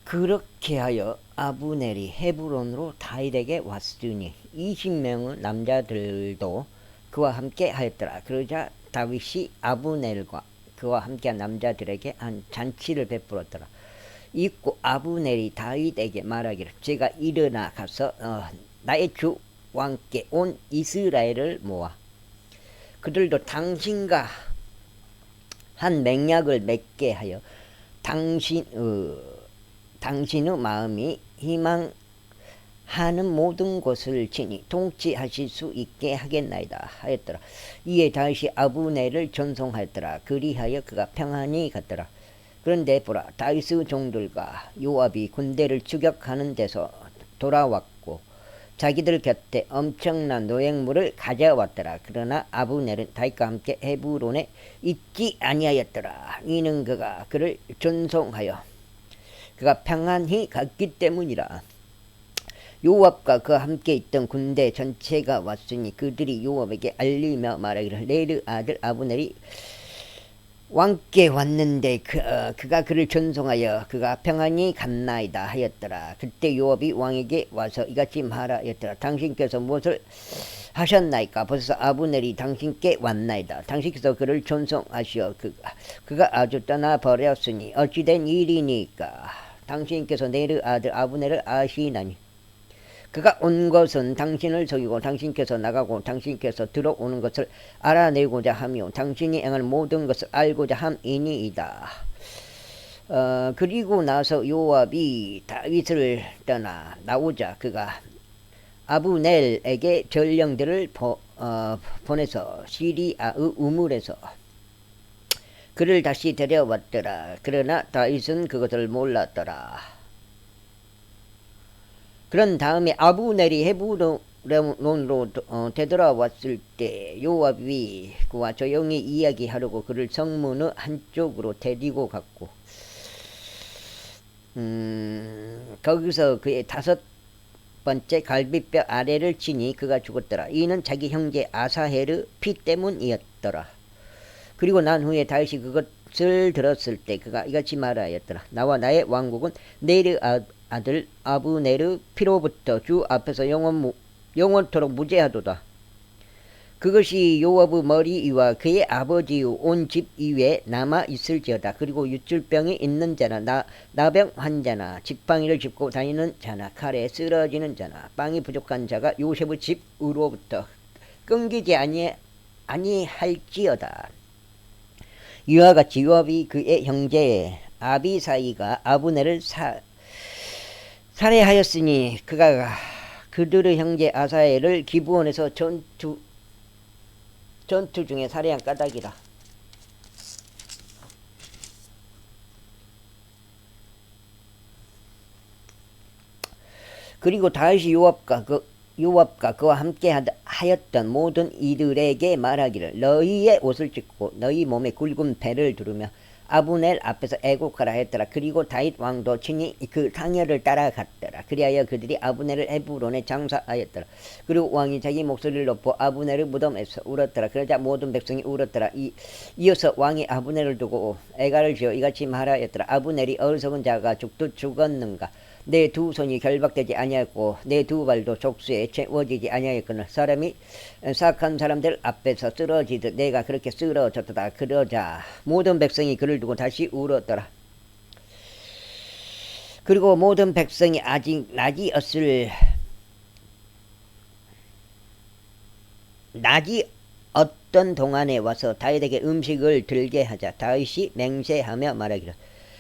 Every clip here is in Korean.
그렇게 하여 아브넬이 헤브론으로 다윗에게 왔으니 20명의 남자들도 그와 함께 하였더라. 그러자 다윗이 아브넬과 그와 함께한 남자들에게 한 잔치를 베풀었더라. 있고 아브넬이 다윗에게 말하기를 제가 일어나 가서 나의 주 왕께 온 이스라엘을 모아 그들도 당신과 한 맹약을 맺게 하여 당신의 마음이 희망하는 모든 것을 친히 통치하실 수 있게 하겠나이다 하였더라. 이에 다윗이 아브넬을 전송하였더라. 그리하여 그가 평안히 갔더라. 그런데 보라, 다윗의 종들과 요압이 군대를 추격하는 데서 돌아왔고 자기들 곁에 엄청난 노획물을 가져왔더라. 그러나 아브넬은 다윗과 함께 헤브론에 있지 아니하였더라. 이는 그가 그를 전송하여 그가 평안히 갔기 때문이라. 요압과 그와 함께 있던 군대 전체가 왔으니 그들이 요압에게 알리며 말하기를 네르 아들 아브넬이 왕께 왔는데 그가 그를 전송하여 그가 평안히 갔나이다 하였더라. 그때 요압이 왕에게 와서 이같이 말하였더라. 당신께서 무엇을 하셨나이까? 벌써 아브넬이 당신께 왔나이다. 당신께서 그를 전송하시어 그가 아주 떠나버렸으니 어찌된 일이니까? 당신께서 네르 아들 아브넬을 아시나니 그가 온 것은 당신을 속이고 당신께서 나가고 당신께서 들어오는 것을 알아내고자 하며 당신이 행할 모든 것을 알고자 함이니이다. 그리고 나서 요압이 다윗을 떠나 나오자 그가 아브넬에게 전령들을 보내서 시리아의 우물에서 그를 다시 데려왔더라. 그러나 다윗은 그것을 몰랐더라. 그런 다음에 아브넬이 헤브론으로 되돌아왔을 때 요압이 그와 조용히 이야기하려고 그를 성문의 한쪽으로 데리고 갔고 거기서 그의 5번째 갈비뼈 아래를 치니 그가 죽었더라. 이는 자기 형제 아사헬의 피 때문이었더라. 그리고 난 후에 다윗이 그것을 들었을 때 그가 이같이 말하였더라. 나와 나의 왕국은 네르 아들 아브넬의 피로부터 주 앞에서 영원토록 무죄하도다. 그것이 요압의 머리 위와 그의 아버지의 온 집 위에 남아 있을지어다. 그리고 유출병이 있는 자나 나병 환자나 지팡이를 짚고 다니는 자나 칼에 쓰러지는 자나 빵이 부족한 자가 요셉의 집으로부터 끊기지 아니할지어다. 이와 같이 요압이 그의 형제 아비사이가 아브넬을 살해하였으니 그가 그들의 형제 아사엘을 기브온에서 전투 중에 살해한 까닭이라. 그리고 다윗이 요압과 그와 함께 하였던 모든 이들에게 말하기를 너희의 옷을 찢고 너희 몸에 굵은 배를 두르며 아브넬 앞에서 애곡하라 했더라. 그리고 다윗 왕도 친히 그 상여를 따라갔더라. 그리하여 그들이 아브넬을 헤브론에 장사하였더라. 그리고 왕이 자기 목소리를 높여 아브넬의 무덤에서 울었더라. 그러자 모든 백성이 울었더라. 이어서 왕이 아브넬을 두고 애가를 지어 이같이 말하였더라. 아브넬이 어리석은 자가 죽듯 죽었는가? 내 두 손이 결박되지 아니하였고 내 두 발도 족수에 채워지지 아니하였거늘 사람이 사악한 사람들 앞에서 쓰러지듯 내가 그렇게 쓰러졌다. 그러자 모든 백성이 그를 두고 다시 울었더라. 그리고 모든 백성이 아직 낮이 어떤 동안에 와서 다윗에게 음식을 들게 하자. 다윗이 맹세하며 말하기를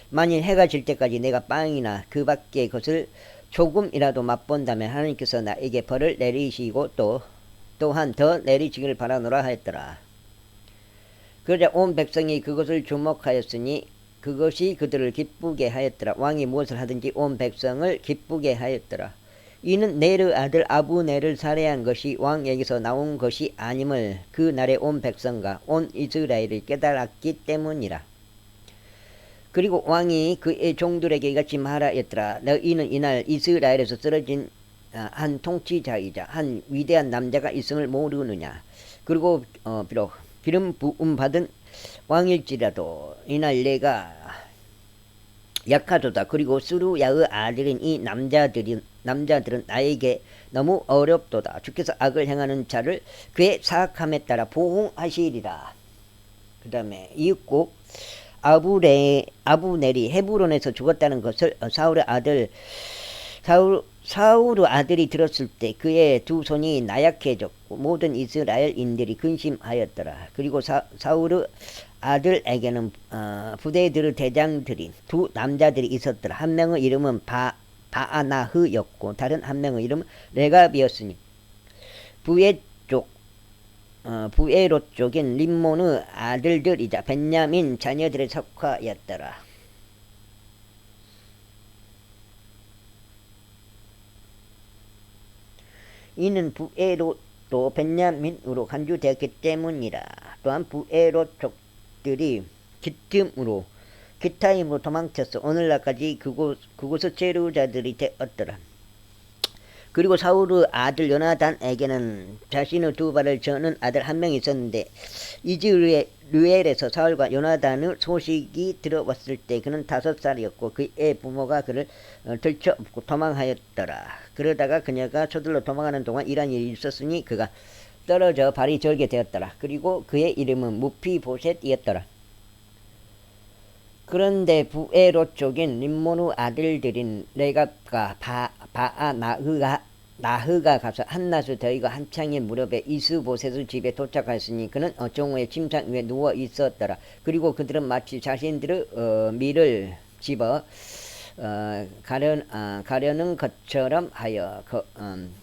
만일 해가 질 때까지 내가 빵이나 그 밖의 것을 조금이라도 맛본다면 하나님께서 나에게 벌을 내리시고 또한 더 내리시기를 바라노라 하였더라. 그러자 온 백성이 그것을 주목하였으니 그것이 그들을 기쁘게 하였더라. 왕이 무엇을 하든지 온 백성을 기쁘게 하였더라. 이는 네르 아들 아브넬을 살해한 것이 왕에게서 나온 것이 아님을 그 날에 온 백성과 온 이스라엘이 깨달았기 때문이라. 그리고 왕이 그의 종들에게 이같이 말하였더라. 너희는 이날 이스라엘에서 쓰러진 한 통치자이자 한 위대한 남자가 있음을 모르느냐. 그리고 비록 기름 부음 받은 왕일지라도 이날 내가 약하도다. 그리고 수루야의 아들인 이 남자들은 나에게 너무 어렵도다. 주께서 악을 행하는 자를 그의 사악함에 따라 보응하시리라. 그 다음에 이윽고 아브넬이 헤브론에서 죽었다는 것을 사울의 아들이 들었을 때 그의 두 손이 나약해졌고 모든 이스라엘인들이 근심하였더라. 그리고 사울의 아들에게는 부대들의 대장들인 두 남자들이 있었더라. 한 명의 이름은 바아나흐였고 다른 한 명의 이름은 레갑이었으니 부에롯 쪽인 림몬의 아들들이자 벤야민 자녀들의 석화였더라. 이는 부에롯도 벤야민으로 간주되었기 때문이라. 또한 부에롯 족들이 기타임으로 도망쳤어. 오늘날까지 그곳의 제루자들이 되었더라. 그리고 사울의 아들 요나단에게는 자신의 두 발을 저는 아들 한 명이 있었는데 이즈르엘에서 사울과 요나단의 소식이 들어왔을 때 그는 5살이었고 그의 부모가 그를 들쳐업고 도망하였더라. 그러다가 그녀가 저들로 도망하는 동안 이런 일이 있었으니 그가 떨어져 발이 절게 되었더라. 그리고 그의 이름은 무피보셋이었더라. 그런데 부에롯 쪽인 림몬의 아들들인 레갑과 나흐가 가서 한낮을 더이고 한창의 무렵에 이스보셋의 집에 도착하였으니 그는 종의 침상 위에 누워 있었더라. 그리고 그들은 마치 자신들의 밀을 집어 가려는 것처럼 하여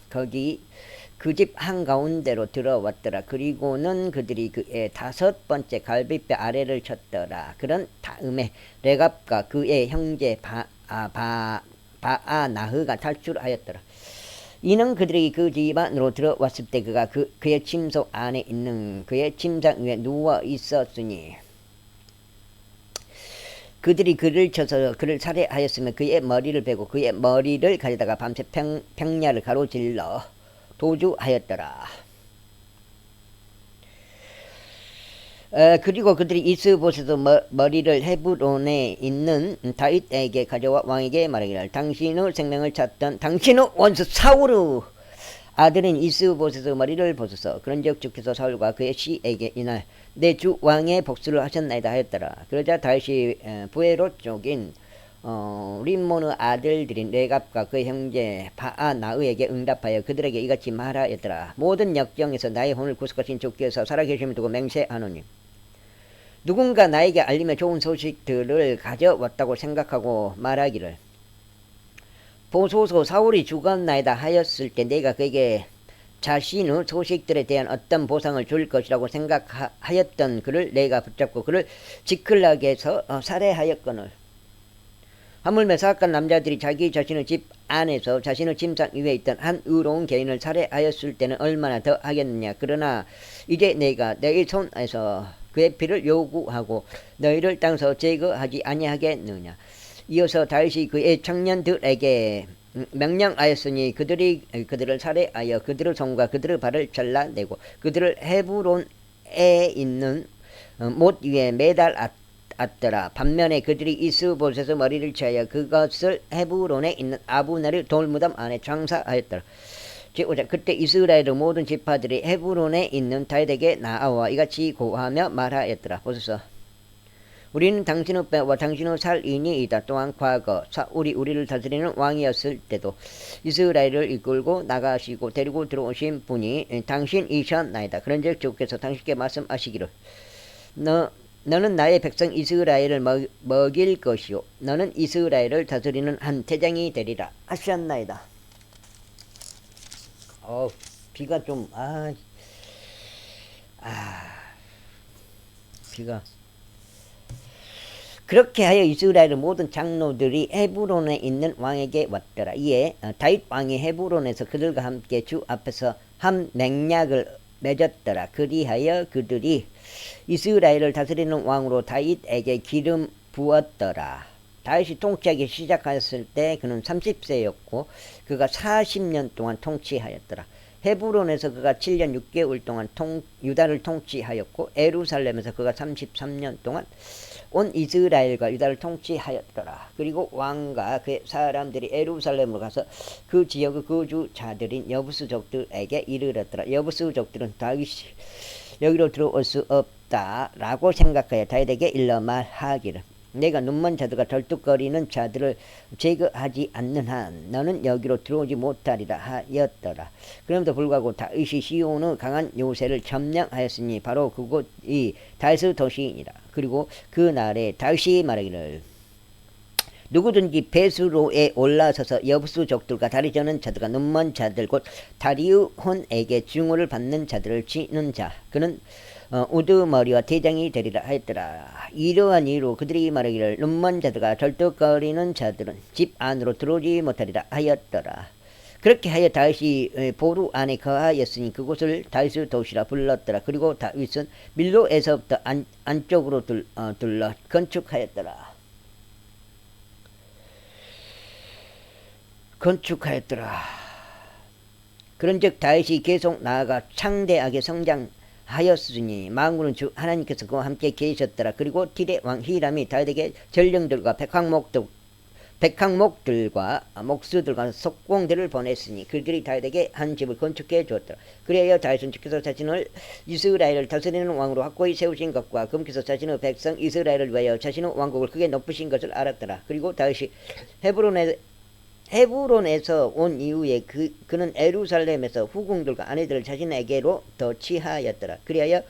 거기 그 집 한가운데로 들어왔더라. 그리고는 그들이 그의 5번째 갈비뼈 아래를 쳤더라. 그런 다음에 레갑과 그의 형제 바아나흐가 탈출하였더라. 이는 그들이 그 집 안으로 들어왔을 때 그가 그의 침소 안에 있는 그의 침상 위에 누워 있었으니 그들이 그를 쳐서 그를 살해하였으며 그의 머리를 베고 그의 머리를 가져다가 밤새 평야를 가로질러 도주하였더라. 그리고 그들이 이스보셋의 머리를 헤브론에 있는 다윗에게 가져와 왕에게 말하기를 당신의 생명을 찾던 당신의 원수 사울의 아들인 이스보셋의 머리를 보소서. 그런즉 주께서 사울과 그의 씨에게 이날 내 주 왕의 복수를 하셨나이다 하였더라. 그러자 다윗이 부에롯 쪽인 림몬의 아들들인 레갑과 그 형제 바아나흐에게 응답하여 그들에게 이같이 말하였더라. 모든 역경에서 나의 혼을 구속하신 주께서 살아계심을 두고 맹세하노니 누군가 나에게 알리며 좋은 소식들을 가져왔다고 생각하고 말하기를 보소서 사울이 죽었나이다 하였을 때 내가 그에게 자신의 소식들에 대한 어떤 보상을 줄 것이라고 생각하였던 그를 내가 붙잡고 그를 지클락에 해서 살해하였거늘 하물며 사악한 남자들이 자기 자신의 집 안에서 자신의 침상 위에 있던 한 의로운 개인을 살해하였을 때는 얼마나 더 하겠느냐. 그러나 이제 내가 너희 손에서 그의 피를 요구하고 너희를 땅에서 제거하지 아니하겠느냐. 이어서 다윗이 그의 청년들에게 명령하였으니 그들이 그들을 살해하여 그들의 손과 그들의 발을 잘라내고 그들을 헤브론에 있는 못 위에 매달았더라. 반면에 그들이 이스보셋의 머리를 취하여 그것을 헤브론에 있는 아브넬의 돌무덤 안에 장사하였더라. 제5장 그때 이스라엘의 모든 지파들이 헤브론에 있는 다윗에게 나아와 이같이 고하며 말하였더라. 보소서. 우리는 당신의 뼈와 당신의 살인이이다. 또한 과거 사울이 우리를 다스리는 왕이었을 때도 이스라엘을 이끌고 나가시고 데리고 들어오신 분이 당신이셨나이다. 그런즉 주께서 당신께 말씀하시기를 너는 나의 백성 이스라엘을 먹일 것이요 너는 이스라엘을 다스리는 한 대장이 되리라 하셨나이다. 비가 좀 비가 그렇게 하여 이스라엘의 모든 장로들이 헤브론에 있는 왕에게 왔더라. 이에 다윗 왕이 헤브론에서 그들과 함께 주 앞에서 한 맹약을 맺었더라. 그리하여 그들이 이스라엘을 다스리는 왕으로 다윗에게 기름 부었더라. 다윗이 통치하기 시작하였을 때 그는 30세였고 그가 40년 동안 통치하였더라. 헤브론에서 그가 7년 6개월 동안 유다를 통치하였고 예루살렘에서 그가 33년 동안 온 이스라엘과 유다를 통치하였더라. 그리고 왕과 그의 사람들이 예루살렘으로 가서 그 지역의 거주자들인 여부스족들에게 이르렀더라. 여부스족들은 다윗이 여기로 들어올 수 없다라고 생각하여 다윗에게 일러 말하기를 내가 눈먼 자들과 덜뚝거리는 자들을 제거하지 않는 한 너는 여기로 들어오지 못하리라 하였더라. 그럼에도 불구하고 다윗이 시온의 강한 요새를 점령하였으니 바로 그곳이 다윗의 도시이니라. 그리고 그 날에 다윗이 말하기를 누구든지 배수로에 올라서서 여부수족들과 다리 저는 자들과 눈먼 자들 곧 다리의 혼에게 증오를 받는 자들을 치는 자 그는 우두머리와 대장이 되리라 하였더라. 이러한 이유로 그들이 말하기를 눈먼 자들과 절뚝거리는 자들은 집 안으로 들어오지 못하리라 하였더라. 그렇게 하여 다윗이 보루 안에 거하였으니 그곳을 다윗의 도시라 불렀더라. 그리고 다윗은 밀로에서부터 안쪽으로 둘러 건축하였더라. 그런즉 다윗이 계속 나아가 창대하게 성장하였으니 만군의 주 하나님께서 그와 함께 계셨더라. 그리고 티레 왕 히람이 다윗에게 전령들과 백항목들과 목수들과 속공들을 보냈으니 그들이 다윗에게 한 집을 건축해 주었더라. 그래야 다윗은 주께서 자신을 이스라엘을 다스리는 왕으로 확고히 세우신 것과 그분께서 자신의 백성 이스라엘을 위하여 자신의 왕국을 크게 높이신 것을 알았더라. 그리고 다윗이 헤브론에서 온 이후에 그는 예루살렘에서 후궁들과 아내들을 자신에게로 더 취하였더라. 그리하여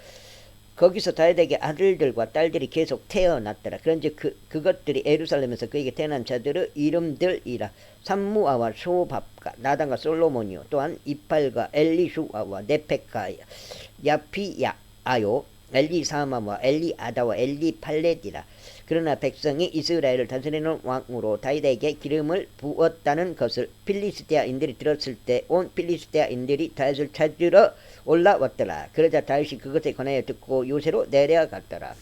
거기서 다윗에게 아들들과 딸들이 계속 태어났더라. 그런즉 그것들이 예루살렘에서 그에게 태어난 자들의 이름들이라. 삼무아와 소밥과 나단과 솔로몬이요 또한 이팔과 엘리수아와 네페카야 야피야아요 엘리사마와 엘리아다와 엘리팔렛이라. 그러나 백성이 이스라엘을 다스리는 왕으로 다윗에게 기름을 부었다는 것을 필리스테아인들이 들었을 때 온 필리스테아인들이 다윗을 찾으러 올라왔더라. 그러자 다윗이 그것에 관하여 듣고 요새로 내려갔더라.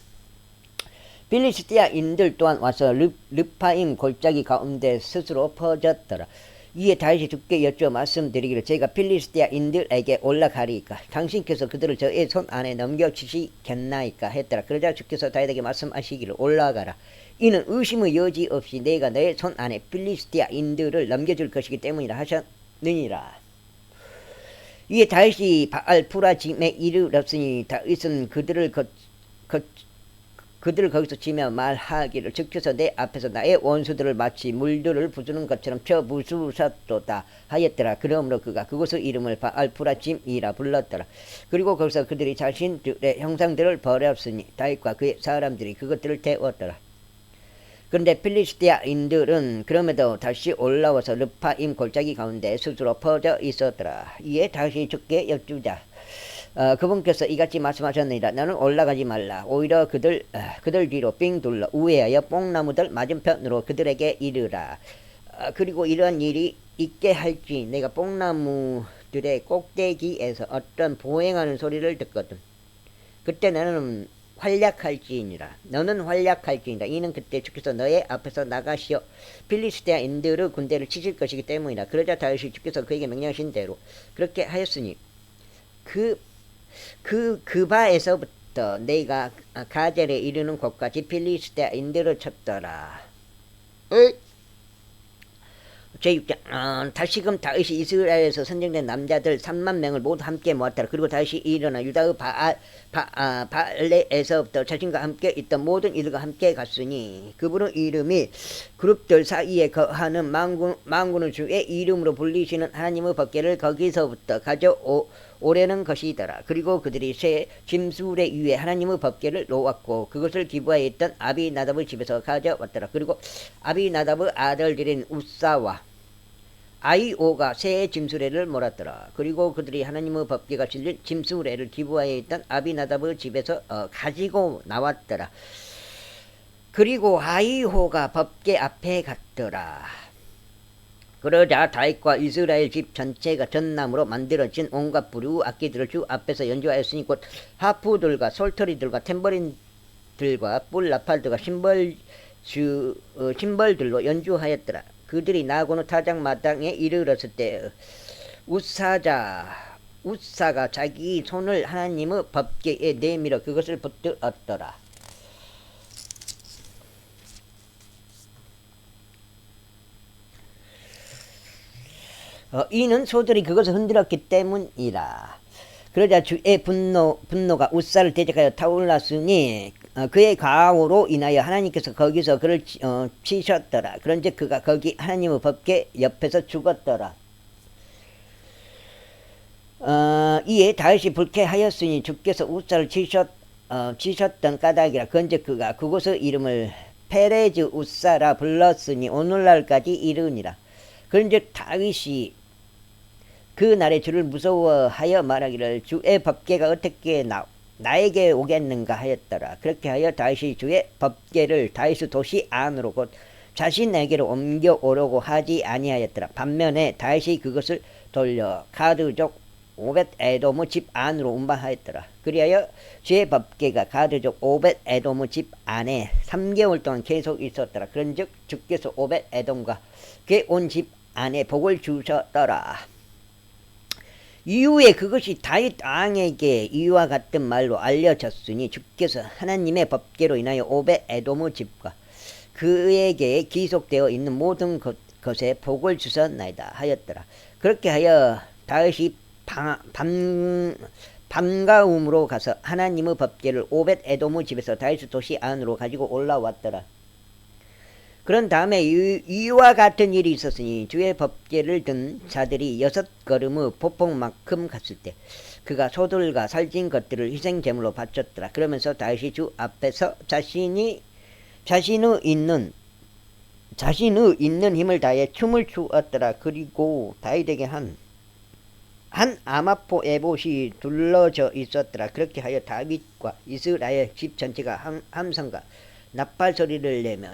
필리스테아인들 또한 와서 르파임 골짜기 가운데 스스로 퍼졌더라. 이에 다윗이 주께 여쭈어 말씀드리기를 제가 필리스테아인들에게 올라가리이까 당신께서 그들을 저의 손 안에 넘겨주시겠나이까 했더라. 그러자 주께서 다윗에게 말씀하시기를 올라가라. 이는 의심의 여지 없이 내가 너의 손 안에 필리스테아인들을 넘겨줄 것이기 때문이라 하셨느니라. 이에 다윗이 바알푸라짐에 이르렀으니 다윗은 그들을 거기서 치며 말하기를 주께서 내 앞에서 나의 원수들을 마치 물들을 부수는 것처럼 쳐 부수셨도다 하였더라. 그러므로 그가 그곳의 이름을 바알푸라짐이라 불렀더라. 그리고 거기서 그들이 자신들의 형상들을 버렸으니 다윗과 그의 사람들이 그것들을 태웠더라. 그런데 필리스테아인들은 그럼에도 다시 올라와서 르파임 골짜기 가운데 스스로 퍼져 있었더라. 이에 다시 주께 여쭈자. 그분께서 이같이 말씀하셨느니라. 너는 올라가지 말라. 오히려 그들 뒤로 삥 둘러 우회하여 뽕나무들 맞은편으로 그들에게 이르라. 그리고 이러한 일이 있게 할지 내가 뽕나무들의 꼭대기에서 어떤 보행하는 소리를 듣거든. 그때 너는 활약할지니라. 이는 그때 주께서 너의 앞에서 나가시어 필리스테아인들의 군대를 치실 것이기 때문이라. 그러자 다윗이 주께서 그에게 명령하신 대로 그렇게 하였으니 그 바에서부터 내가 가젤에 이르는 곳까지 필리스테아인들을 쳤더라. 제6장 다시금 다윗이 이스라엘에서 선정된 남자들 3만 명을 모두 함께 모았더라. 그리고 다윗이 일어나 유다의 바알레에서부터 자신과 함께 있던 모든 이들과 함께 갔으니 그분의 이름이 그룹들 사이에 거하는 만군의 주의 이름으로 불리시는 하나님의 법궤를 거기서부터 가져오려는 것이더라. 그리고 그들이 새 짐수레 위에 하나님의 법궤를 놓았고 그것을 기브아에 있던 아비나답의 집에서 가져왔더라. 그리고 아비나답의 아들들인 우사와 아이오가 새 짐수레를 몰았더라. 그리고 그들이 하나님의 법궤가 실린 짐수레를 기브아에 있던 아비나답의 집에서 가지고 나왔더라. 그리고 아이호가 법궤 앞에 갔더라. 그러자 다윗과 이스라엘 집 전체가 전나무로 만들어진 온갖 부류 악기들을 주 앞에서 연주하였으니 곧 하프들과 솔터리들과 탬버린들과 뿔나팔들과 심벌들로 연주하였더라. 그들이 나고는 타작마당에 이르렀을 때 우사자 우사가 자기 손을 하나님의 법궤에 내밀어 그것을 붙들었더라. 이는 소들이 그것을 흔들었기 때문이라. 그러자 주의 분노가 우사를 대적하여 타올랐으니 그의 가오로 인하여 하나님께서 거기서 그를 치셨더라. 그런즉 그가 거기 하나님의 법궤 옆에서 죽었더라. 이에 다윗이 불쾌하였으니 주께서 우사를 치셨던 까닭이라. 그런즉 그가 그곳의 이름을 페레즈 우사라 불렀으니 오늘날까지 이르니라. 그런즉 다윗이 그 날에 주를 무서워하여 말하기를 주의 법궤가 어떻게 나에게 오겠는가 하였더라. 그렇게 하여 다윗이 주의 법궤를 다윗의 도시 안으로 곧 자신에게로 옮겨오려고 하지 아니하였더라. 반면에 다윗이 그것을 돌려 가드족 오벳 에돔의 집 안으로 운반하였더라. 그리하여 주의 법궤가 가드족 오벳 에돔의 집 안에 3개월 동안 계속 있었더라. 그런즉 주께서 오벳 에돔과 그의 온 집 안에 복을 주셨더라. 이후에 그것이 다윗 왕에게 이와 같은 말로 알려졌으니 주께서 하나님의 법궤로 인하여 오벳 에돔의 집과 그에게 기속되어 있는 모든 것에 복을 주셨나이다 하였더라. 그렇게 하여 다윗이 밤가움으로 가서 하나님의 법궤를 오벳 에돔의 집에서 다윗의 도시 안으로 가지고 올라왔더라. 그런 다음에 이와 같은 일이 있었으니 주의 법궤를 든 자들이 6걸음의 보폭만큼 갔을 때 그가 소들과 살찐 것들을 희생제물로 바쳤더라. 그러면서 다윗이 주 앞에서 자신의 있는 힘을 다해 춤을 추었더라. 그리고 다윗에게 한 아마포 에봇이 둘러져 있었더라. 그렇게 하여 다윗과 이스라엘 집 전체가 함성과 나팔 소리를 내며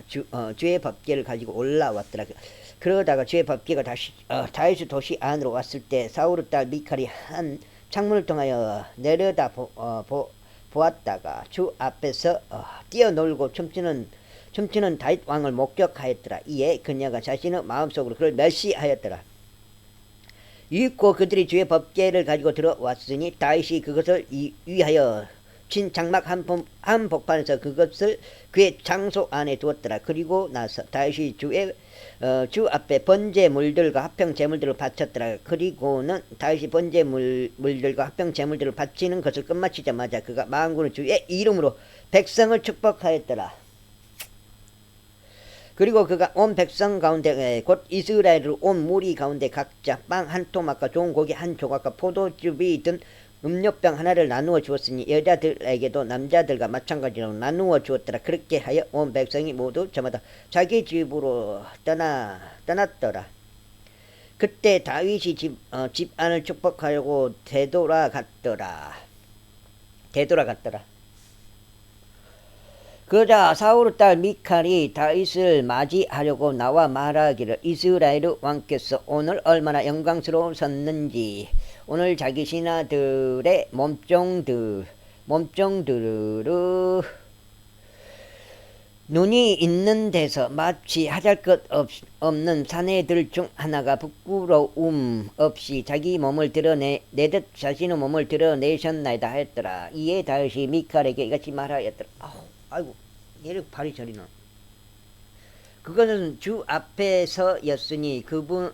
주의 법궤를 가지고 올라왔더라. 그러다가 주의 법궤가 다시 다윗의 도시 안으로 왔을 때 사울의 딸 미칼이 한 창문을 통하여 내려다 보았다가 주 앞에서 뛰어놀고 춤추는 다윗 왕을 목격하였더라. 이에 그녀가 자신의 마음속으로 그를 멸시하였더라. 이윽고 그들이 주의 법궤를 가지고 들어왔으니 다윗이 그것을 위하여 친 장막 한 복판에서 그것을 그의 장소 안에 두었더라. 그리고 나서 다윗이 주 앞에 번제물들과 합평 제물들을 바쳤더라. 그리고는 다윗이 번제물들과 합평 제물들을 바치는 것을 끝마치자마자 그가 만군의 주의 이름으로 백성을 축복하였더라. 그리고 그가 온 백성 가운데 곧 이스라엘을 온 무리 가운데 각자 빵 한 토막과 좋은 고기 한 조각과 포도즙이 든 음료병 하나를 나누어 주었으니 여자들에게도 남자들과 마찬가지로 나누어 주었더라. 그렇게 하여 온 백성이 모두 저마다 자기 집으로 떠났더라. 그때 다윗이 집 안을 축복하려고 되돌아갔더라. 그러자 사울의 딸 미칼이 다윗을 맞이하려고 나와 말하기를 이스라엘의 왕께서 오늘 얼마나 영광스러우셨는지 오늘 자기 신하들의 몸종들의 눈이 있는 데서 마치 하잘 것 없는 사내들 중 하나가 부끄러움 없이 자기 몸을 드러내듯 자신의 몸을 드러내셨나이다 하였더라. 이에 다윗이 미칼에게 이같이 말하였더라. 아이고 얘를 발이 저리나. 그것은 주 앞에서였으니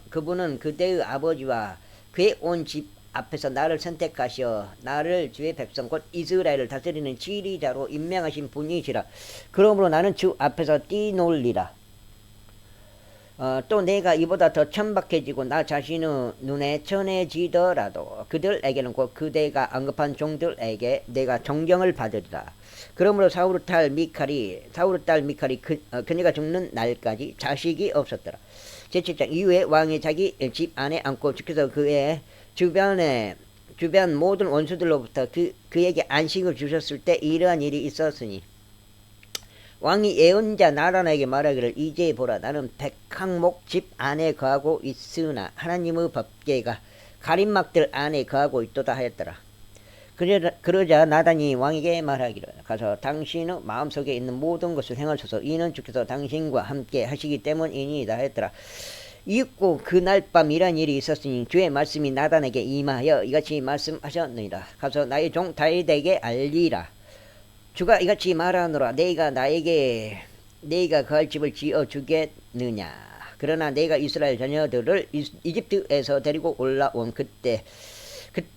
그분은 그대의 아버지와 그의 온 집 앞에서 나를 선택하시어 나를 주의 백성 곧 이스라엘을 다스리는 지리자로 임명하신 분이시라. 그러므로 나는 주 앞에서 뛰놀리라. 또 내가 이보다 더 천박해지고 나 자신의 눈에 천해지더라도 그들에게는 곧 그대가 언급한 종들에게 내가 존경을 받으리라. 그러므로 사울의 딸 미칼이 그녀가 죽는 날까지 자식이 없었더라. 제7장 이후에 왕이 자기 집 안에 앉고 주께서 그의 주변 모든 원수들로부터 그에게 안식을 주셨을 때 이러한 일이 있었으니 왕이 예언자 나단에게 말하기를 이제 보라 나는 백항목 집 안에 거하고 있으나 하나님의 법궤가 가림막들 안에 거하고 있도다 하였더라. 그러자 나단이 왕에게 말하기를 가서 당신의 마음속에 있는 모든 것을 행하소서 이는 주께서 당신과 함께 하시기 때문이니이다 하였더라. 있고 그날 밤 이런 일이 있었으니 주의 말씀이 나단에게 임하여 이같이 말씀하셨느니라. 가서 나의 종 다윗에게 알리라. 주가 이같이 말하노라. 내가 거할 집을 지어 주겠느냐. 그러나 내가 이스라엘 자녀들을 이집트에서 데리고 올라온 그때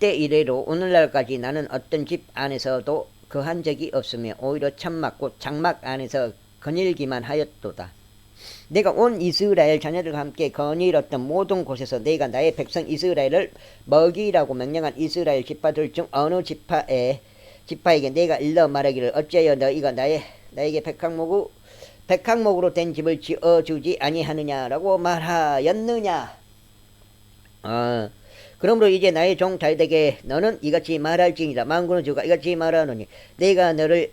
이래로 오늘날까지 나는 어떤 집 안에서도 거한 적이 없으며 오히려 참막 곧 장막 안에서 거닐기만 하였도다. 내가 온 이스라엘 자녀들과 함께 거닐었던 모든 곳에서 내가 나의 백성 이스라엘을 먹이라고 명령한 이스라엘 지파들 중 어느 지파에게 내가 일러 말하기를 어찌하여 너희가 나에게 백항목으로 된 집을 지어주지 아니하느냐라고 말하였느냐. 그러므로 이제 나의 종 다윗에게 너는 이같이 말할지니라. 만군의 주가 이같이 말하노니 내가 너를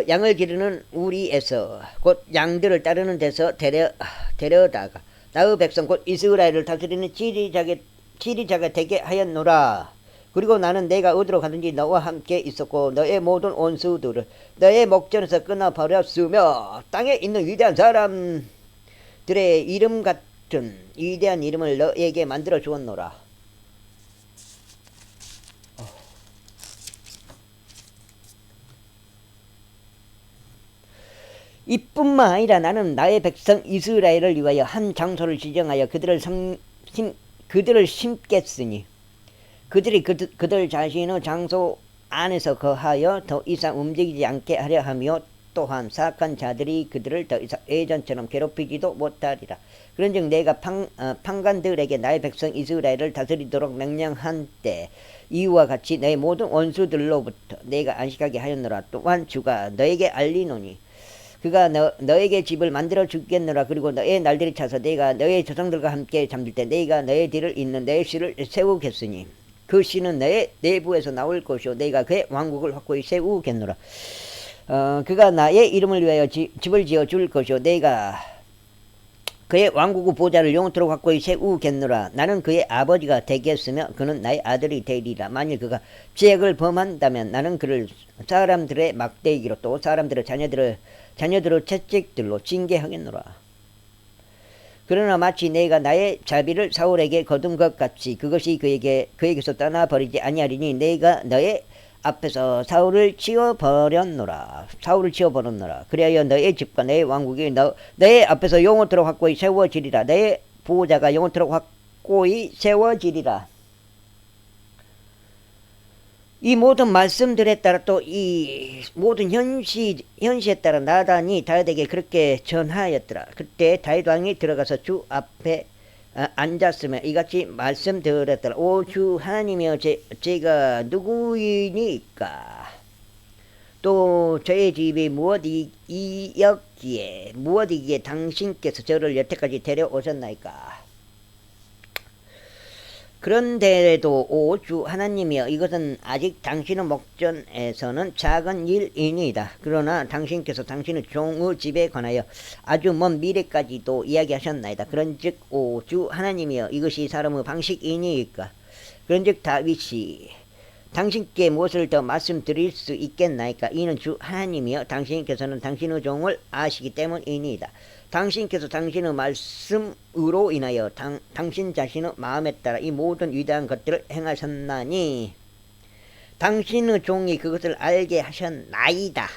양을 기르는 우리에서 곧 양들을 따르는 데서 데려다가 나의 백성 곧 이스라엘을 다스리는 지리자가 되게 하였노라. 그리고 나는 내가 어디로 가든지 너와 함께 있었고 너의 모든 원수들을 너의 목전에서 끊어버렸으며 땅에 있는 위대한 사람들의 이름 같은 위대한 이름을 너에게 만들어 주었노라. 이뿐만 아니라 나는 나의 백성 이스라엘을 위하여 한 장소를 지정하여 그들을 심겠으니 그들이 그들 자신의 장소 안에서 거하여 더 이상 움직이지 않게 하려 하며 또한 사악한 자들이 그들을 더 이상 예전처럼 괴롭히지도 못하리라. 그런즉 내가 판관들에게 나의 백성 이스라엘을 다스리도록 명령한 때 이와 같이 내 모든 원수들로부터 내가 안식하게 하였노라. 또한 주가 너에게 알리노니 그가 너에게 집을 만들어 주겠노라. 그리고 너의 날들이 차서 내가 너의 조상들과 함께 잠들 때 내가 너의 뒤를 잇는 너의 씨를 세우겠으니 그 씨는 너의 내부에서 나올 것이요 내가 그의 왕국을 확고히 세우겠노라. 그가 나의 이름을 위하여 집을 지어 줄 것이요 내가 그의 왕국의 보좌를 영원토록 확고히 세우겠노라. 나는 그의 아버지가 되겠으며 그는 나의 아들이 되리라. 만일 그가 죄악을 범한다면 나는 그를 사람들의 막대기로 또 사람들의 자녀들의 채찍들로 징계하겠노라. 그러나 마치 내가 나의 자비를 사울에게 거둔 것 같이 그것이 그에게서 떠나버리지 아니하리니 내가 너의 앞에서 사울을 치워버렸노라. 그리하여 너의 집과 너의 왕국이 너의 앞에서 영원토록 확고히 세워지리라. 너의 보호자가 영원토록 확고히 세워지리라. 이 모든 말씀들에 따라 또 이 모든 현시에 따라 나단이 다윗에게 그렇게 전하였더라. 그때 다윗 왕이 들어가서 주 앞에 앉았으며 이같이 말씀드렸더라. 오 주 하나님이여 제가 누구이니까 또 저의 집이 무엇이기에 당신께서 저를 여태까지 데려오셨나이까. 그런데도 오 주 하나님이여 이것은 아직 당신의 목전에서는 작은 일이니이다. 그러나 당신께서 당신의 종의 집에 관하여 아주 먼 미래까지도 이야기하셨나이다. 그런즉 오 주 하나님이여 이것이 사람의 방식이니이까. 그런즉 다윗이 당신께 무엇을 더 말씀드릴 수 있겠나이까. 이는 주 하나님이여 당신께서는 당신의 종을 아시기 때문이니이다. 당신께서 당신의 말씀으로 인하여 당신 자신의 마음에 따라 이 모든 위대한 것들을 행하셨나니 당신의 종이 그것을 알게 하셨나이다.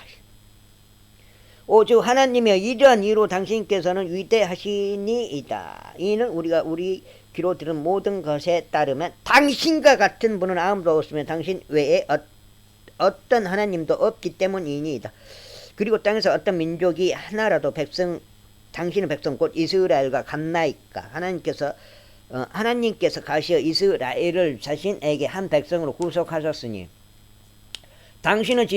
오주 하나님이여 이러한 이유로 당신께서는 위대하시니이다. 이는 우리가 우리 귀로 들은 모든 것에 따르면 당신과 같은 분은 아무도 없으며 당신 외에 어떤 하나님도 없기 때문이니이다. 그리고 땅에서 어떤 민족이 하나라도 당신의 백성 곧 이스라엘과 같나이까. 하나님께서 가시어 이스라엘을 자신에게 한 백성으로 구속하셨으니 당신의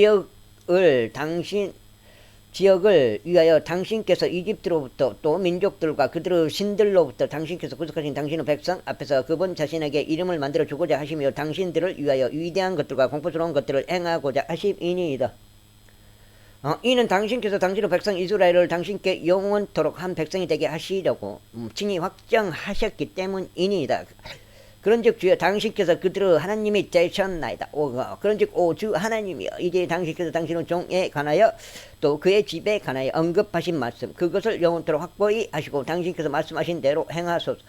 지역을 위하여 당신께서 이집트로부터 또 민족들과 그들의 신들로부터 당신께서 구속하신 당신의 백성 앞에서 그분 자신에게 이름을 만들어 주고자 하시며 당신들을 위하여 위대한 것들과 공포스러운 것들을 행하고자 하심이니이다. 이는 당신께서 당신의 백성 이스라엘을 당신께 영원토록 한 백성이 되게 하시려고 친히 확정하셨기 때문이니이다. 그런즉 주여 당신께서 그들을 하나님이 되셨나이다. 그런즉 오 주 하나님이여 이제 당신께서 당신의 종에 관하여 또 그의 집에 관하여 언급하신 말씀 그것을 영원토록 확고히 하시고 당신께서 말씀하신 대로 행하소서.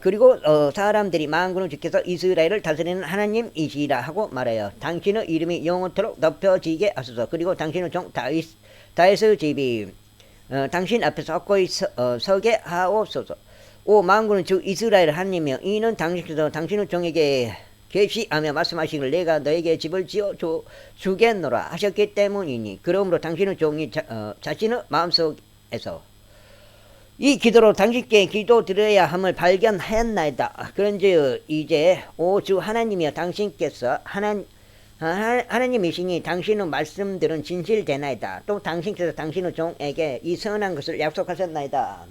그리고 사람들이 만군의 주께서 이스라엘을 다스리는 하나님이시라 하고 말하여 당신의 이름이 영원토록 높여지게 하소서. 그리고 당신의 종 다윗의 집이 당신 앞에서 확고히 서게 하옵소서. 오 만군의 주 이스라엘 하나님이여 이는 당신께서 당신의 종에게 계시하며 말씀하시기를 내가 너에게 집을 지어 주겠노라 하셨기 때문이니 그러므로 당신의 종이 자신의 마음속에서 이 기도로 당신께 기도 드려야 함을 발견하였나이다. 그런즉 이제 오 주 하나님이여 당신께서 하나님이시니 당신의 말씀들은 진실되나이다. 또 당신께서 당신의 종에게 이 선한 것을 약속하셨나이다.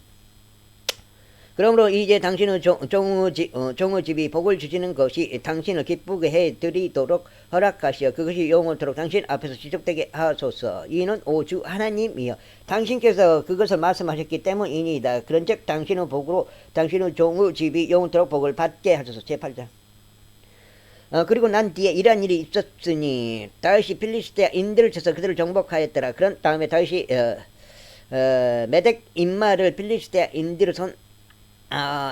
그러므로 이제 당신의 종의 집이 복을 주시는 것이 당신을 기쁘게 해드리도록 허락하시어 그것이 영원토록 당신 앞에서 지속되게 하소서. 이는 오주 하나님이여 당신께서 그것을 말씀하셨기 때문이니이다. 그런즉 당신의 복으로 당신의 종의 집이 영원토록 복을 받게 하소서. 제8장. 그리고 난 뒤에 이러한 일이 있었으니 다윗이 필리스티아인들을 쳐서 그들을 정복하였더라. 그런 다음에 다윗이 메덱 인마를 필리스티아인들의 손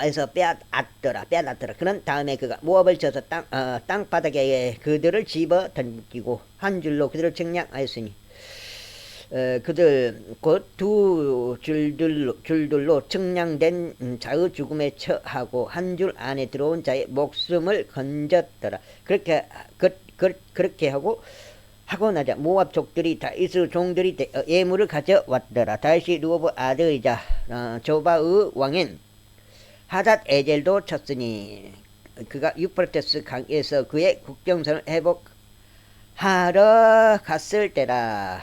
에서 빼앗더라. 그런 다음에 그가 모압을 쳐서 땅바닥에 그들을 집어 던지고 한 줄로 그들을 측량하였으니 그들 곧 두 줄들로 측량된 자의 죽음에 처하고 한 줄 안에 들어온 자의 목숨을 건졌더라. 그렇게 하고 나자 모압 족들이 다윗의 종들이 예물을 가져왔더라. 다윗이 르호보 아들이자 조바의 왕인 하닷 에젤도 쳤으니 그가 유프라테스 강에서 그의 국경선을 회복하러 갔을 때라.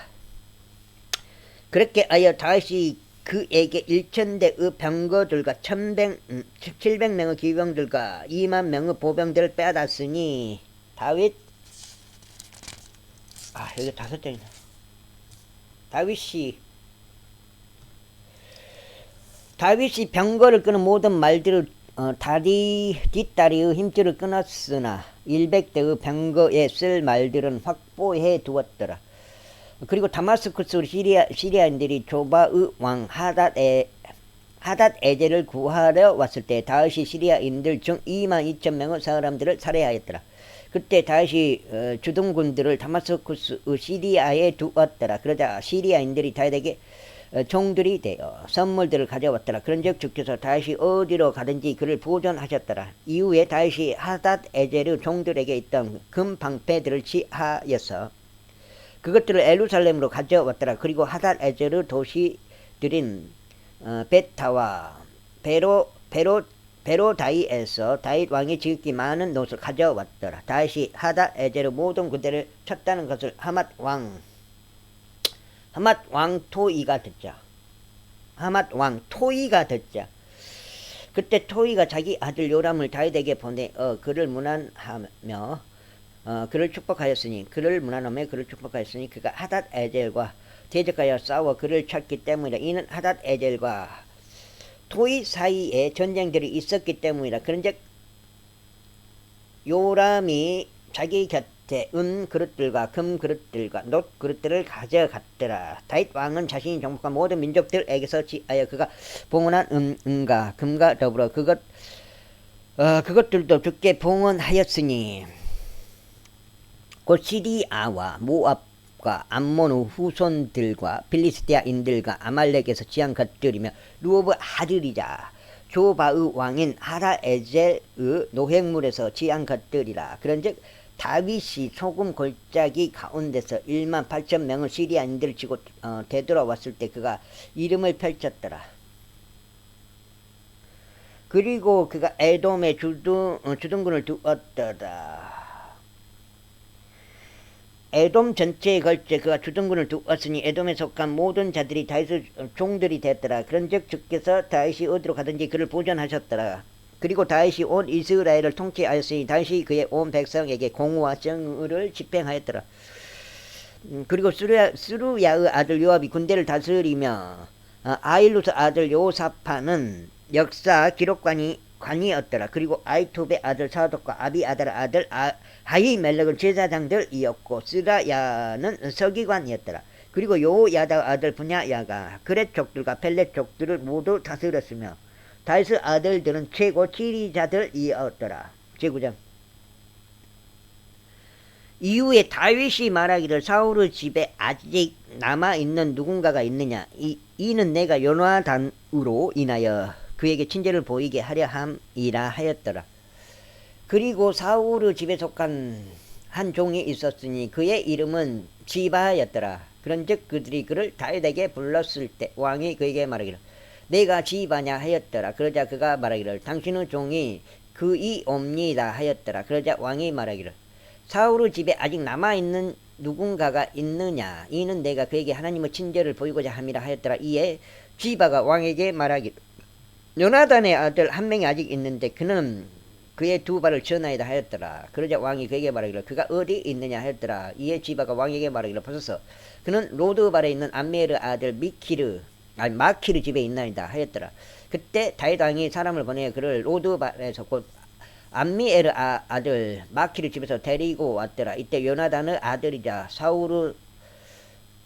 그렇게 하여 다윗이 그에게 1000대의 병거들과 700명의 기병들과 2만 명의 보병들을 빼앗았으니 다윗이 병거를 끄는 모든 말들을 뒷다리의 힘줄을 끊었으나 100대의 병거에 쓸 말들은 확보해 두었더라. 그리고 다마스쿠스 시리아인들이 조바의 왕 하닷 에젤을 구하러 왔을 때 다윗이 시리아인들 중 22,000명의 사람들을 살해하였더라. 그때 다윗이 주둔군들을 다마스쿠스 시리아에 두었더라. 그러자 시리아인들이 다윗에게 종들이 되어 선물들을 가져왔더라. 그런즉 주께서 다윗이 어디로 가든지 그를 보존하셨더라. 이후에 다윗이 하닷 에젤의 종들에게 있던 금 방패들을 취하여서 그것들을 예루살렘으로 가져왔더라. 그리고 하닷 에젤의 도시들인 베타와 베로다이에서 다윗 왕이 지극히 많은 노을 가져왔더라. 다윗이 하닷 에젤의 모든 군대를 쳤다는 것을 하맛 왕 토이가 듣자. 그때 토이가 자기 아들 요람을 다윗에게 보내 그를 문안하며 그를 축복하였으니 그가 하닷 에젤과 대적하여 싸워 그를 쳤기 때문이라. 이는 하닷 에젤과 토이 사이에 전쟁들이 있었기 때문이라. 그런즉 요람이 자기 곁에 은 그릇들과 금 그릇들과 놋 그릇들을 가져갔더라. 다윗 왕은 자신이 정복한 모든 민족들에게서 지하여 그가 봉헌한 은과 금과 더불어 그것들도 주께 봉헌하였으니 곧 시리아와 모압과 암몬의 후손들과 필리스티아인들과 아말렉에서 지한 것들이며 르호보 아들이자 조바의 왕인 하닷에젤의 노획물에서 지한 것들이라. 그런즉 다윗이 소금 골짜기 가운데서 18,000명의 시리아인들을 치고 되돌아왔을 때 그가 이름을 펼쳤더라. 그리고 그가 에돔에 주둔군을 두었더라. 에돔 전체에 걸쳐 그가 주둔군을 두었으니 에돔에 속한 모든 자들이 다윗의 종들이 됐더라. 그런즉 주께서 다윗이 어디로 가든지 그를 보존하셨더라. 그리고 다윗이 온 이스라엘을 통치하였으니 다윗이 그의 온 백성에게 공의와 정의를 집행하였더라. 그리고 스루야의 아들 요압이 군대를 다스리며 아일루스 아들 요사파는 역사 기록관이 관이었더라. 그리고 아이톱의 아들 사독과 아비아달의 아들 하이멜렉은 제사장들이었고 스라야는 서기관이었더라. 그리고 요야다 아들 분야야가 그렛 족들과 펠렛 족들을 모두 다스렸으며 다윗의 아들들은 최고 지리자들이었더라. 제9장. 이후에 다윗이 말하기를 사울의 집에 아직 남아있는 누군가가 있느냐. 이는 내가 요나단으로 인하여 그에게 친절을 보이게 하려 함이라 하였더라. 그리고 사울의 집에 속한 한 종이 있었으니 그의 이름은 지바였더라. 그런즉 그들이 그를 다윗에게 불렀을 때 왕이 그에게 말하기를 내가 지바냐 하였더라. 그러자 그가 말하기를 당신의 종이 그이옵니다 하였더라. 그러자 왕이 말하기를 사울의 집에 아직 남아있는 누군가가 있느냐. 이는 내가 그에게 하나님의 친절을 보이고자 함이라 하였더라. 이에 지바가 왕에게 말하기를 요나단의 아들 한 명이 아직 있는데 그는 그의 두 발을 전하이다 하였더라. 그러자 왕이 그에게 말하기를 그가 어디 있느냐 하였더라. 이에 지바가 왕에게 말하기를 보소서 그는 로드발에 있는 암미엘의 아들 마키르 집에 있나이다 하였더라. 그때 다윗 왕이 사람을 보내 그를 로드발에서 곧 암미엘의 아들 마키르 집에서 데리고 왔더라. 이때 요나단의 아들이자 사울의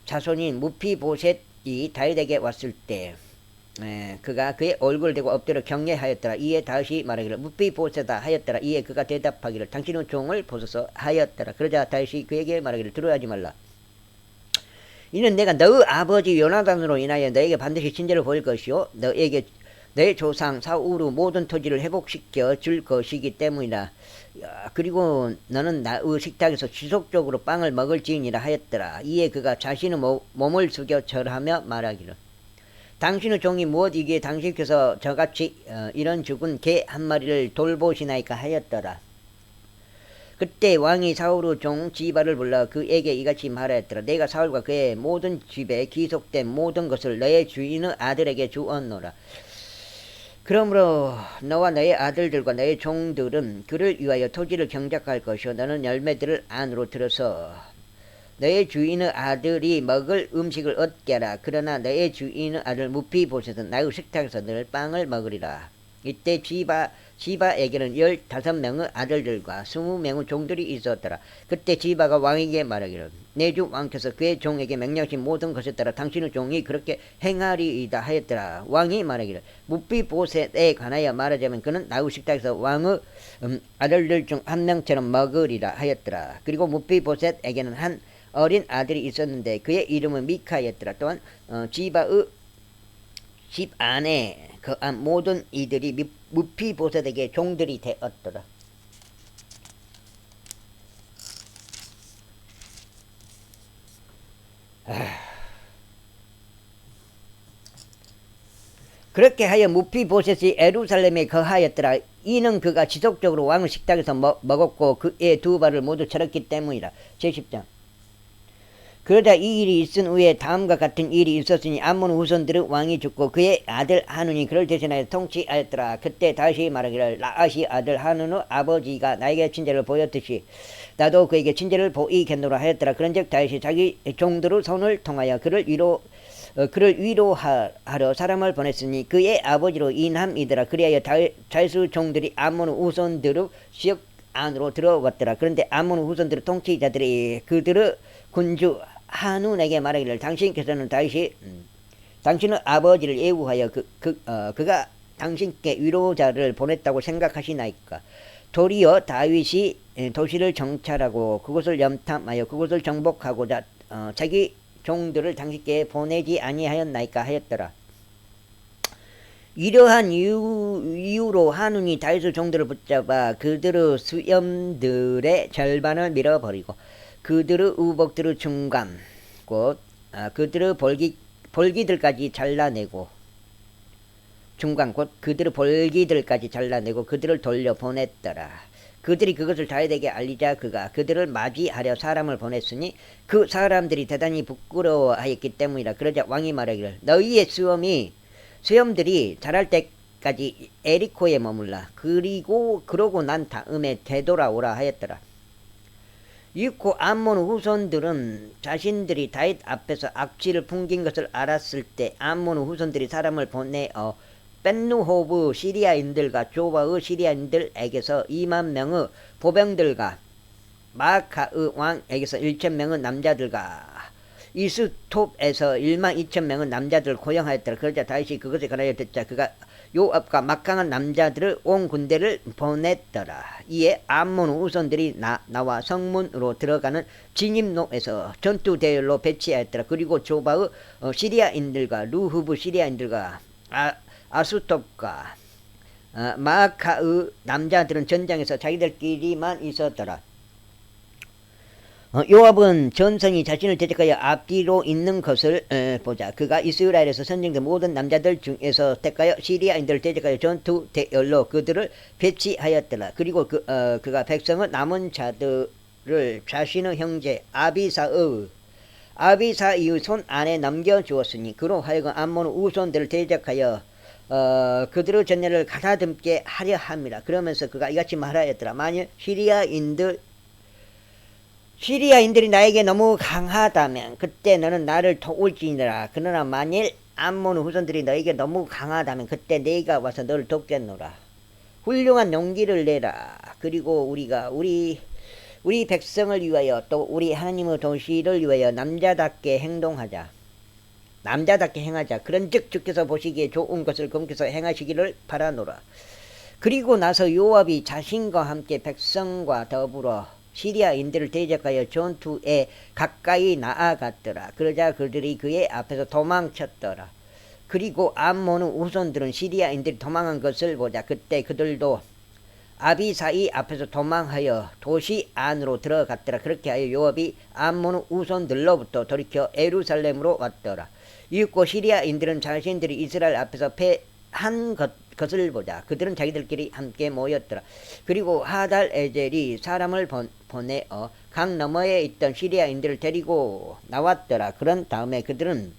자손인 무피보셋이 다윗에게 왔을 때 그가 그의 얼굴을 대고 엎드려 경례하였더라. 이에 다윗이 말하기를 무피보셋아 하였더라. 이에 그가 대답하기를 당신의 종을 보소서 하였더라. 그러자 다윗이 그에게 말하기를 두려워하지 말라. 이는 내가 너의 아버지 요나단으로 인하여 너에게 반드시 친절을 보일 것이요 너에게 내 조상 사울의 모든 토지를 회복시켜 줄 것이기 때문이다. 그리고 너는 나의 식탁에서 지속적으로 빵을 먹을지니라 하였더라. 이에 그가 자신의 몸을 숙여 절하며 말하기를 당신의 종이 무엇이기에 당신께서 저같이 이런 죽은 개 한 마리를 돌보시나이까 하였더라. 그때 왕이 사울의 종 지바를 불러 그에게 이같이 말하였더라. 내가 사울과 그의 모든 집에 기속된 모든 것을 너의 주인의 아들에게 주었노라. 그러므로 너와 너의 아들들과 너의 종들은 그를 위하여 토지를 경작할 것이요 너는 열매들을 안으로 들어서 너의 주인의 아들이 먹을 음식을 얻게 하라. 그러나 너의 주인의 아들 무피보셋은 나의 식탁에서 늘 빵을 먹으리라. 이때 지바에게는 15명의 아들들과 20명의 종들이 있었더라. 그때 지바가 왕에게 말하기를 내 주 왕께서 그의 종에게 명령하신 모든 것에 따라 당신의 종이 그렇게 행하리이다 하였더라. 왕이 말하기를 무피보셋에 관하여 말하자면 그는 나의 식탁에서 왕의 아들들 중 한 명처럼 먹으리라 하였더라. 그리고 무피보셋에게는 한 어린 아들이 있었는데 그의 이름은 미카였더라. 또한 지바의 집 안에 그한 모든 이들이 무피보셋에게 종들이 되었더라. 그렇게 하여 무피보셋이 예루살렘에 거하였더라. 이는 그가 지속적으로 왕의 식탁에서 먹었고 그의 두 발을 모두 절었기 때문이라. 제10장. 그러다 이 일이 있은 후에 다음과 같은 일이 있었으니 암몬 후손들의 왕이 죽고 그의 아들 하눈이 그를 대신하여 통치하였더라. 그때 다시 말하기를 라아시 아들 하눈의 아버지가 나에게 친절을 보였듯이 나도 그에게 친절을 보이겠노라 하였더라. 그런즉 다윗이 자기 종들의 손을 통하여 그를 위로하러 사람을 보냈으니 그의 아버지로 인함이더라. 그리하여 다윗의 종들이 암몬 후손들의 지역 안으로 들어왔더라. 그런데 암몬 후손들의 통치자들이 그들의 군주 하눈에게 말하기를 당신께서는 다윗이 당신의 아버지를 예우하여 그가 당신께 위로자를 보냈다고 생각하시나이까. 도리어 다윗이 도시를 정찰하고 그곳을 염탐하여 그곳을 정복하고자 자기 종들을 당신께 보내지 아니하였나이까 하였더라. 이러한 이유로 하눈이 다윗의 종들을 붙잡아 그들의 수염들의 절반을 밀어버리고 그들의 우복들의 중간 곧 그들의 볼기들까지 잘라내고 중간 곧 그들의 볼기들까지 잘라내고 그들을 돌려보냈더라. 그들이 그것을 다윗에게 알리자 그가 그들을 맞이하려 사람을 보냈으니 그 사람들이 대단히 부끄러워하였기 때문이라. 그러자 왕이 말하기를 너희의 수염들이 자랄 때까지 에리코에 머물라. 그러고 난 다음에 되돌아오라 하였더라. 이윽고 암몬 후손들은 자신들이 다윗 앞에서 악취를 풍긴 것을 알았을 때 암몬 후손들이 사람을 보내어 벤누호브 시리아인들과 조바의 시리아인들에게서 2만 명의 보병들과 마카의 왕에게서 1,000명의 남자들과 이스톱에서 1만 2천 명의 남자들을 고용하였더라. 그러자 다윗이 그것에 관하여 듣자 그가 요압과 막강한 남자들을 온 군대를 보냈더라. 이에 암몬 우선들이 나와 성문으로 들어가는 진입로에서 전투 대열로 배치하였더라. 그리고 조바의 시리아인들과 루후브 시리아인들과 아수톱과 마카의 남자들은 전장에서 자기들끼리만 있었더라. 요압은 전성이 자신을 대적하여 앞뒤로 있는 것을 보자. 그가 이스라엘에서 선정된 모든 남자들 중에서 택하여 시리아인들을 대적하여 전투 대열로 그들을 배치하였더라. 그리고 그가 백성의 남은 자들을 자신의 형제 아비사의 손 안에 넘겨주었으니 그로 하여금 암몬 우손들을 대적하여 그들의 전례를 가다듬게 하려 함이라. 그러면서 그가 이같이 말하였더라. 만일 시리아인들이 나에게 너무 강하다면 그때 너는 나를 도울지니라. 그러나 만일 암몬 후손들이 너에게 너무 강하다면 그때 내가 와서 너를 돕겠노라. 훌륭한 용기를 내라. 그리고 우리가 우리 백성을 위하여 또 우리 하나님의 도시를 위하여 남자답게 행하자. 그런즉 주께서 보시기에 좋은 것을 검께서 행하시기를 바라노라. 그리고 나서 요압이 자신과 함께 백성과 더불어 시리아인들을 대적하여 전투에 가까이 나아갔더라. 그러자 그들이 그의 앞에서 도망쳤더라. 그리고 암몬의 우선들은 시리아인들이 도망한 것을 보자. 그때 그들도 아비사이 앞에서 도망하여 도시 안으로 들어갔더라. 그렇게 하여 요압이 암몬의 우선들로부터 돌이켜 예루살렘으로 왔더라. 이윽고 시리아인들은 자신들이 이스라엘 앞에서 패한 것을 보자. 그들은 자기들끼리 함께 모였더라. 그리고 하달 에젤이 사람을 보내어 강 너머에 있던 시리아인들을 데리고 나왔더라. 그런 다음에 그들은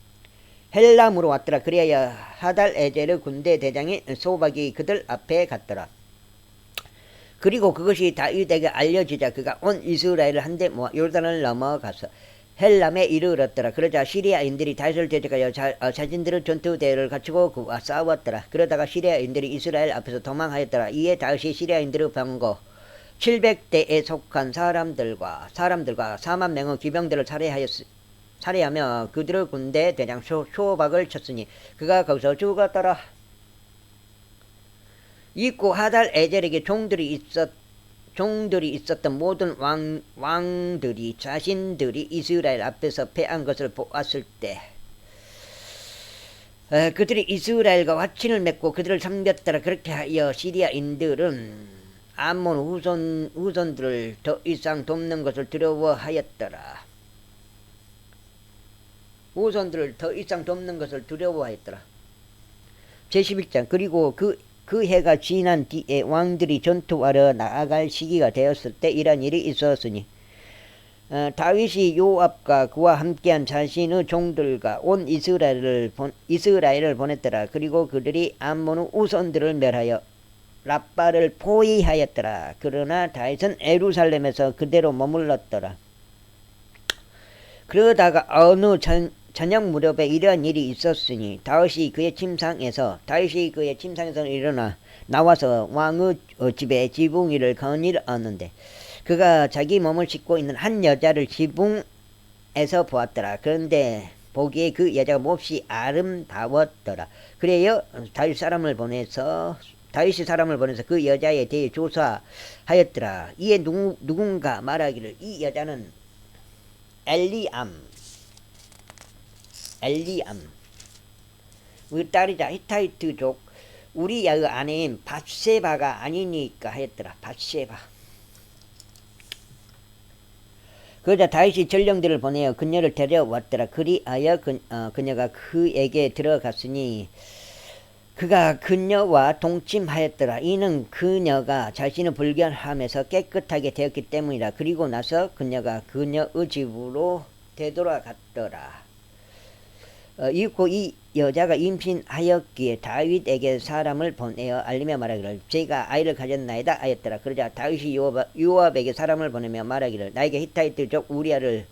헬람으로 왔더라. 그리하여 하달 에젤의 군대 대장인 소박이 그들 앞에 갔더라. 그리고 그것이 다윗에게 알려지자 그가 온 이스라엘을 한데 모아 요르단을 넘어가서 헬람에 이르렀더라. 그러자 시리아인들이 다윗을 대적하여 자신들의 전투 대열을 갖추고 그와 싸웠더라. 그러다가 시리아인들이 이스라엘 앞에서 도망하였더라. 이에 다윗이 시리아인들의 병거 700대에 속한 사람들과 4만 명의 기병들을 살해하며 그들의 군대 대장 쇼박을 쳤으니 그가 거기서 죽었더라. 이윽고 하달 에젤에게 종들이 있었던 모든 왕들이 자신들이 이스라엘 앞에서 패한 것을 보았을 때 그들이 이스라엘과 화친을 맺고 그들을 섬겼더라. 그렇게 하여 시리아인들은 암몬 후손들을 더 이상 돕는 것을 두려워하였더라. 제11장 그리고 그 해가 지난 뒤에 왕들이 전투하러 나아갈 시기가 되었을 때 이런 일이 있었으니 다윗이 요압과 그와 함께한 자신의 종들과 온 이스라엘을 보냈더라. 그리고 그들이 암몬의 우선들을 멸하여 라빠를 포위하였더라. 그러나 다윗은 예루살렘에서 그대로 머물렀더라. 그러다가 어느 저녁 무렵에 이러한 일이 있었으니 다윗이 그의 침상에서 일어나 나와서 왕의 집에 지붕 위를 거닐었는데 그가 자기 몸을 씻고 있는 한 여자를 지붕에서 보았더라. 그런데 보기에 그 여자가 몹시 아름다웠더라. 그래요 다윗이 사람을 보내서 그 여자에 대해 조사하였더라. 이에 누군가 말하기를 이 여자는 엘리암 우리 딸이자 히타이트족 우리야의 아내인 밧세바가 아니니까 하였더라. 밧세바. 그러자 다윗이 전령들을 보내어 그녀를 데려왔더라. 그리하여 그녀가 그에게 들어갔으니 그가 그녀와 동침하였더라. 이는 그녀가 자신의 불결함에서 깨끗하게 되었기 때문이라. 그리고 나서 그녀가 그녀의 집으로 되돌아갔더라. 이윽고 이 여자가 임신하였기에 다윗에게 사람을 보내어 알리며 말하기를 제가 아이를 가졌나이다 하였더라. 그러자 다윗이 요압에게 사람을 보내며 말하기를 나에게 히타이트족 우리야를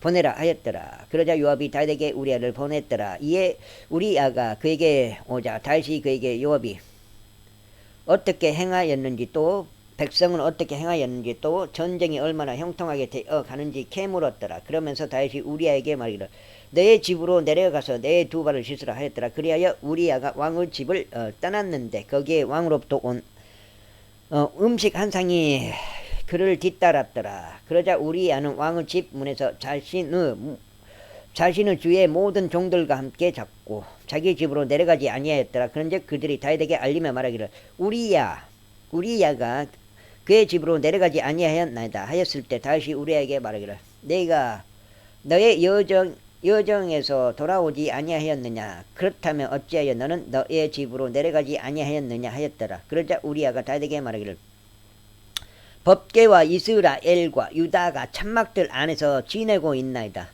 보내라 하였더라. 그러자 요압이 다윗에게 우리아를 보냈더라. 이에 우리아가 그에게 오자 다윗이 그에게 요압이 어떻게 행하였는지 또 백성은 어떻게 행하였는지 또 전쟁이 얼마나 형통하게 되어 가는지 캐물었더라. 그러면서 다윗이 우리아에게 말하기를 내 집으로 내려가서 내 두 발을 씻으라 하였더라. 그리하여 우리아가 왕의 집을 떠났는데 거기에 왕으로부터 온 음식 한 상이 그를 뒤따랐더라. 그러자 우리아는 왕의 집 문에서 자신의 주의 모든 종들과 함께 잡고 자기 집으로 내려가지 아니하였더라. 그런즉 그들이 다윗에게 알리며 말하기를 우리야가 그의 집으로 내려가지 아니하였나이다 하였을 때 다윗이 우리아에게 말하기를 내가 너의 여정에서 돌아오지 아니하였느냐? 그렇다면 어찌하여 너는 너의 집으로 내려가지 아니하였느냐 하였더라. 그러자 우리아가 다윗에게 말하기를 법궤와 이스라엘과 유다가 천막들 안에서 지내고 있나이다.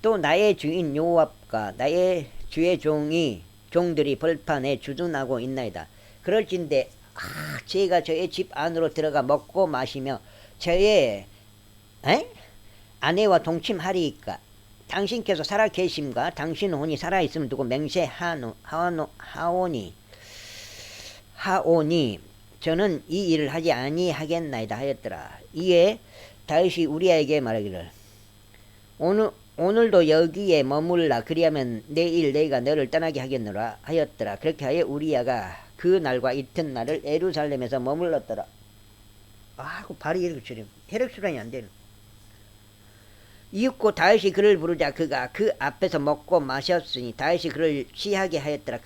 또 나의 주인 요압과 나의 주의 종들이 벌판에 주둔하고 있나이다. 그럴진데 제가 저의 집 안으로 들어가 먹고 마시며 저의 아내와 동침하리이까 당신께서 살아 계심과 당신 혼이 살아 있음을 두고 맹세하오니 저는 이 일을 하지 아니하겠나이다 하였더라. 이에 다윗이 우리아에게 말하기를 오늘도 여기에 머물라. 그리하면 내일 내가 너를 떠나게 하겠노라 하였더라. 그렇게 하여 우리아가 그 날과 이튿날을 예루살렘에서 머물렀더라. 그 발이 이렇게 저려 혈액순환이 안 되는. 이윽고 다윗이 그를 부르자 그가 그 앞에서 먹고 마셨으니 다윗이 그를 취하게 하였더라.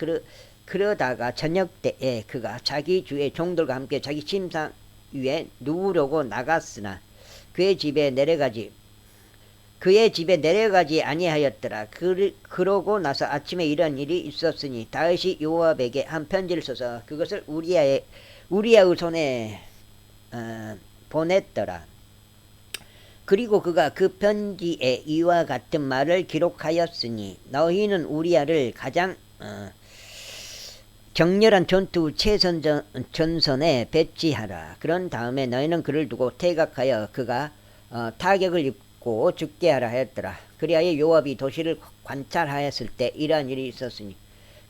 그러다가 저녁 때에 그가 자기 주의 종들과 함께 자기 침상 위에 누우려고 나갔으나 그의 집에 내려가지 아니하였더라. 그러고 나서 아침에 이런 일이 있었으니 다윗이 요압에게 한 편지를 써서 그것을 우리아의 손에 보냈더라. 그리고 그가 그 편지에 이와 같은 말을 기록하였으니 너희는 우리아를 가장 격렬한 전투 전선에 배치하라. 그런 다음에 너희는 그를 두고 퇴각하여 그가 타격을 입고 죽게 하라 하였더라. 그리하여 요압이 도시를 관찰하였을 때 이러한 일이 있었으니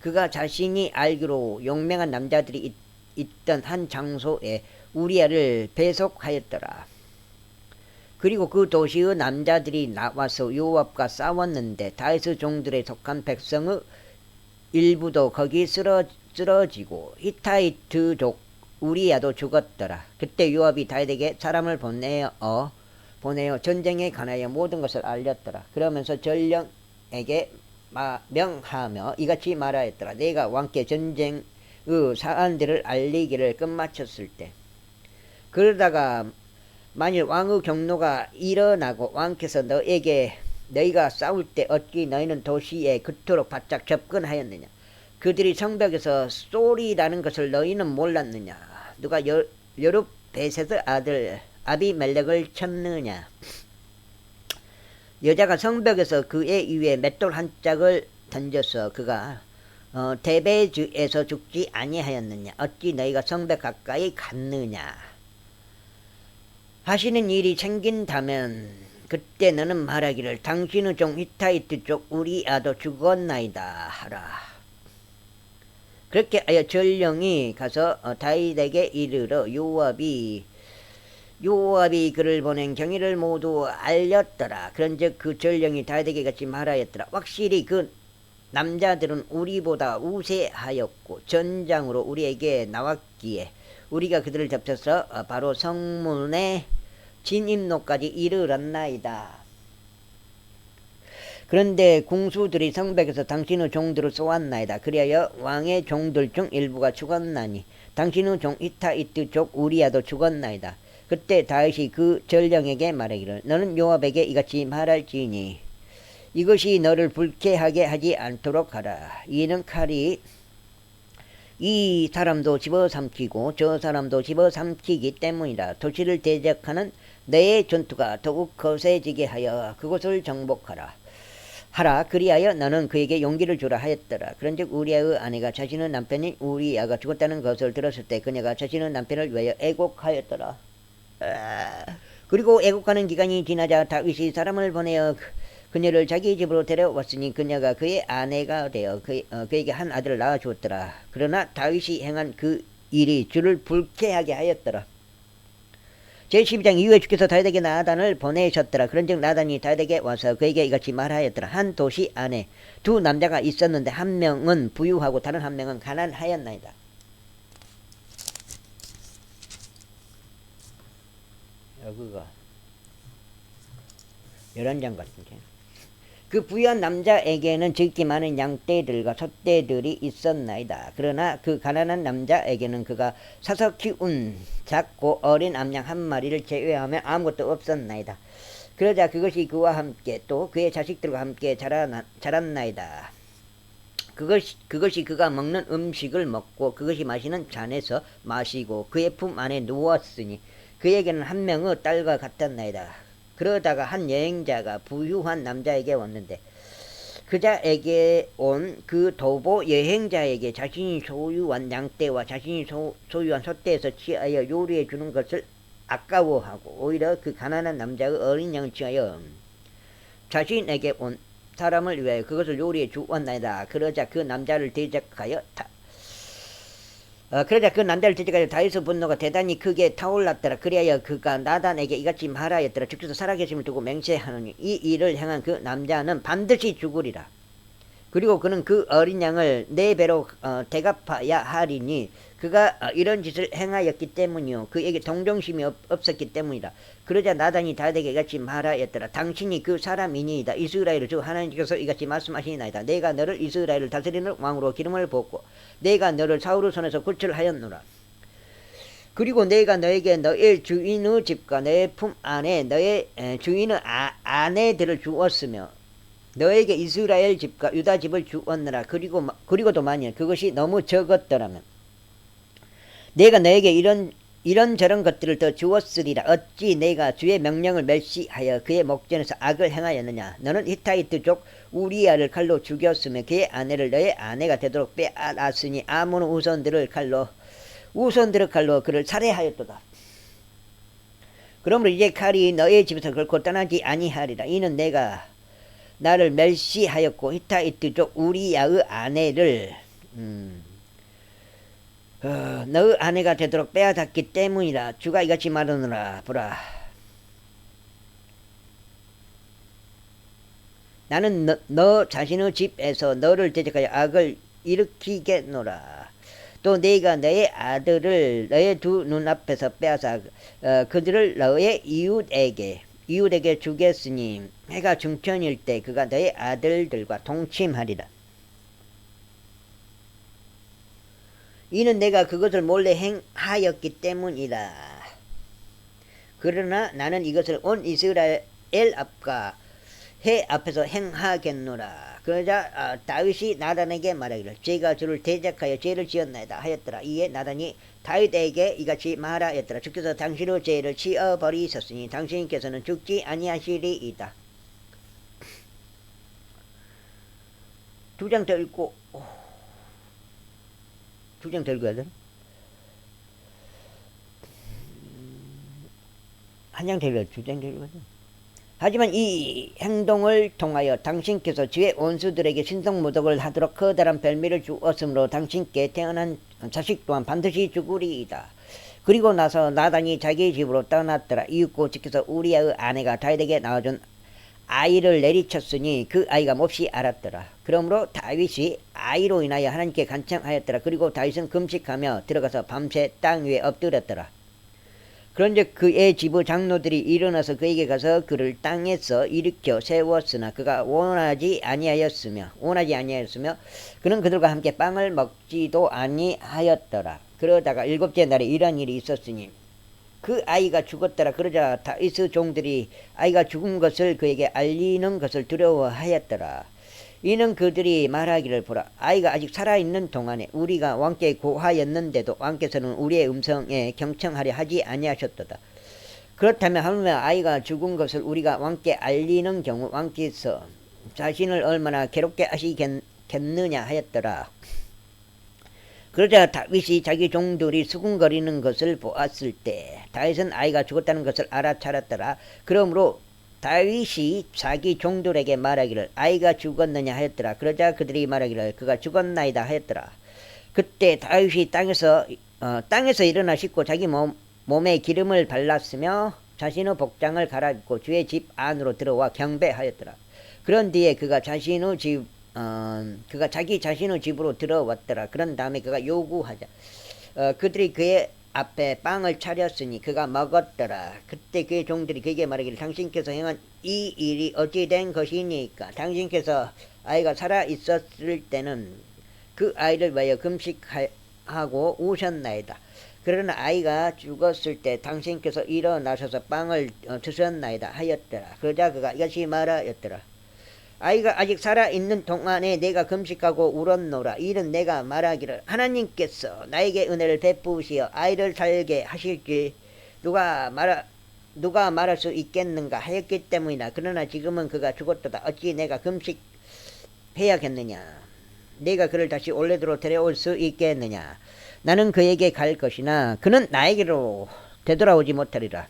그가 자신이 알기로 용맹한 남자들이 있던 한 장소에 우리아를 배속하였더라. 그리고 그 도시의 남자들이 나와서 요압과 싸웠는데 다윗의 종들에 속한 백성의 일부도 거기 쓰러지고 히타이트족 우리아도 죽었더라. 그때 요압이 다윗에게 사람을 보내어 전쟁에 관하여 모든 것을 알렸더라. 그러면서 전령에게 명하며 이같이 말하였더라. 내가 왕께 전쟁의 사안들을 알리기를 끝마쳤을 때 그러다가 만일 왕의 경로가 일어나고 왕께서 너희가 싸울 때 어찌 너희는 도시에 그토록 바짝 접근하였느냐? 그들이 성벽에서 쏘리라는 것을 너희는 몰랐느냐? 누가 여룹베셋의 아들 아비멜렉을 쳤느냐? 여자가 성벽에서 그의 위에 맷돌 한 짝을 던져서 그가 데베즈에서 죽지 아니하였느냐? 어찌 너희가 성벽 가까이 갔느냐? 하시는 일이 생긴다면 그때 너는 말하기를 당신의 종 히타이트 족 우리아도 죽었나이다 하라. 그렇게 하여 전령이 가서 다윗에게 이르러 요압이 그를 보낸 경위를 모두 알렸더라. 그런즉 그 전령이 다윗에게 같이 말하였더라. 확실히 그 남자들은 우리보다 우세하였고 전장으로 우리에게 나왔기에 우리가 그들을 잡혀서 바로 성문의 진입로까지 이르렀나이다. 그런데 궁수들이 성벽에서 당신의 종들을 쏘았나이다. 그리하여 왕의 종들 중 일부가 죽었나니 당신의 종 히타이트 족 우리아도 죽었나이다. 그때 다윗이 그 전령에게 말하기를 너는 요압에게 이같이 말할지니 이것이 너를 불쾌하게 하지 않도록 하라. 이는 칼이 이 사람도 집어삼키고 저 사람도 집어삼키기 때문이라. 도시를 대적하는 내 전투가 더욱 거세지게 하여 그곳을 정복하라. 그리하여 너는 그에게 용기를 주라 하였더라. 그런즉 우리아의 아내가 자신의 남편인 우리아가 죽었다는 것을 들었을 때 그녀가 자신의 남편을 위하여 애곡하였더라. 그리고 애국하는 기간이 지나자 다윗이 사람을 보내어 그녀를 자기 집으로 데려왔으니 그녀가 그의 아내가 되어 그에게 한 아들을 낳아주었더라. 그러나 다윗이 행한 그 일이 주를 불쾌하게 하였더라. 제12장 이후에 주께서 다윗에게 나단을 보내셨더라. 그런즉 나단이 다윗에게 와서 그에게 이같이 말하였더라. 한 도시 안에 두 남자가 있었는데 한 명은 부유하고 다른 한 명은 가난하였나이다. 여기가 11장 같은데. 그 부유한 남자에게는 지극히 많은 양떼들과 소떼들이 있었나이다. 그러나 그 가난한 남자에게는 그가 사서 키운 작고 어린 암양 한 마리를 제외하면 아무것도 없었나이다. 그러자 그것이 그와 함께 또 그의 자식들과 함께 자랐나이다. 그것이 그가 먹는 음식을 먹고 그것이 마시는 잔에서 마시고 그의 품 안에 누웠으니 그에게는 한 명의 딸과 같았나이다. 그러다가 한 여행자가 부유한 남자에게 왔는데 그자에게 온 그 도보 여행자에게 자신이 소유한 양떼와 자신이 소유한 소떼에서 취하여 요리해 주는 것을 아까워하고 오히려 그 가난한 남자의 어린 양을 취하여 자신에게 온 사람을 위하여 그것을 요리해 주었나이다. 그러자 그 남자를 대적하여 다윗의 분노가 대단히 크게 타올랐더라. 그리하여 그가 나단에게 이같이 말하였더라. 주께서 살아계심을 두고 맹세하노니 이 일을 행한 그 남자는 반드시 죽으리라. 그리고 그는 그 어린 양을 4배로 대갚아야 하리니 그가 이런 짓을 행하였기 때문이요 그에게 동정심이 없었기 때문이다. 그러자 나단이 다윗에게 이같이 말하였더라. 당신이 그 사람이니이다. 이스라엘의 주 하나님께서 이같이 말씀하시나이다. 내가 너를 이스라엘을 다스리는 왕으로 기름을 붓고 내가 너를 사울의 손에서 구출하였노라. 그리고 내가 너에게 너의 주인의 집과 너의 품 안에 너의 주인의 아내들을 주었으며 너에게 이스라엘 집과 유다 집을 주었느라. 그리고도 만일 그것이 너무 적었더라면 내가 너에게 이런저런 것들을 더 주었으리라. 어찌 내가 주의 명령을 멸시하여 그의 목전에서 악을 행하였느냐. 너는 히타이트족 우리야를 칼로 죽였으며 그의 아내를 너의 아내가 되도록 빼앗았으니 아몬 우선들을 칼로 그를 살해하였도다. 그러므로 이제 칼이 너의 집에서 결코 떠나지 아니하리라. 이는 내가 나를 멸시하였고 히타이트족 우리야의 아내를 너의 아내가 되도록 빼앗았기 때문이라. 주가 이같이 말하노라. 보라, 나는 너 자신의 집에서 너를 대적하여 악을 일으키겠노라. 또 네가 너의 아들을 너의 두 눈앞에서 빼앗아 그들을 너의 이웃에게 주겠으니 해가 중천일 때 그가 너의 아들들과 동침하리라. 이는 내가 그것을 몰래 행하였기 때문이라. 그러나 나는 이것을 온 이스라엘 앞과 해 앞에서 행하겠노라. 그러자 다윗이 나단에게 말하기를 제가 주를 대적하여 죄를 지었나이다 하였더라. 이에 나단이 다윗에게 이같이 말하였더라. 주께서 당신의 죄를 지어버리셨으니 당신께서는 죽지 아니하시리이다. 2장 더 읽고 2장 더 읽어야 돼? 한 장 더 읽어야 돼? 2장 더 읽어야 돼? 하지만 이 행동을 통하여 당신께서 주의 원수들에게 신성모독을 하도록 커다란 별미를 주었으므로 당신께 태어난 자식 또한 반드시 죽으리이다. 그리고 나서 나단이 자기 집으로 떠났더라. 이윽고 주께서 우리야의 아내가 다윗에게 낳아준 아이를 내리쳤으니 그 아이가 몹시 알았더라. 그러므로 다윗이 아이로 인하여 하나님께 간청하였더라. 그리고 다윗은 금식하며 들어가서 밤새 땅 위에 엎드렸더라. 그런즉 그의 집의 장로들이 일어나서 그에게 가서 그를 땅에서 일으켜 세웠으나 그가 원하지 아니하였으며 그는 그들과 함께 빵을 먹지도 아니하였더라. 그러다가 7째 날에 이런 일이 있었으니 그 아이가 죽었더라. 그러자 다윗의 종들이 아이가 죽은 것을 그에게 알리는 것을 두려워하였더라. 이는 그들이 말하기를 보라, 아이가 아직 살아있는 동안에 우리가 왕께 고하였는데도 왕께서는 우리의 음성에 경청하려 하지 아니하셨도다. 그렇다면 하물며 아이가 죽은 것을 우리가 왕께 알리는 경우 왕께서 자신을 얼마나 괴롭게 하시겠느냐 하였더라. 그러자 다윗이 자기 종들이 수군거리는 것을 보았을 때 다윗은 아이가 죽었다는 것을 알아차렸더라. 그러므로 다윗이 자기 종들에게 말하기를 아이가 죽었느냐 하였더라. 그러자 그들이 말하기를 그가 죽었나이다 하였더라. 그때 다윗이 땅에서 일어나 씻고 자기 몸에 기름을 발랐으며 자신의 복장을 갈아입고 주의 집 안으로 들어와 경배하였더라. 그런 뒤에 그가 자기 자신의 집으로 들어왔더라. 그런 다음에 그가 요구하자. 그들이 그의 앞에 빵을 차렸으니 그가 먹었더라. 그때 그의 종들이 그에게 말하기를 당신께서 행한 이 일이 어찌 된 것이니까? 당신께서 아이가 살아 있었을 때는 그 아이를 위하여 금식하고 우셨나이다. 그러나 아이가 죽었을 때 당신께서 일어나셔서 빵을 드셨나이다 하였더라. 그러자 그가 이것이 말하였더라. 아이가 아직 살아있는 동안에 내가 금식하고 울었노라. 이는 내가 말하기를 하나님께서 나에게 은혜를 베푸시어 아이를 살게 하실지 누가 말할 수 있겠는가 하였기 때문이나. 그러나 지금은 그가 죽었도다. 어찌 내가 금식해야겠느냐? 내가 그를 다시 원래대로 데려올 수 있겠느냐? 나는 그에게 갈 것이나 그는 나에게로 되돌아오지 못하리라.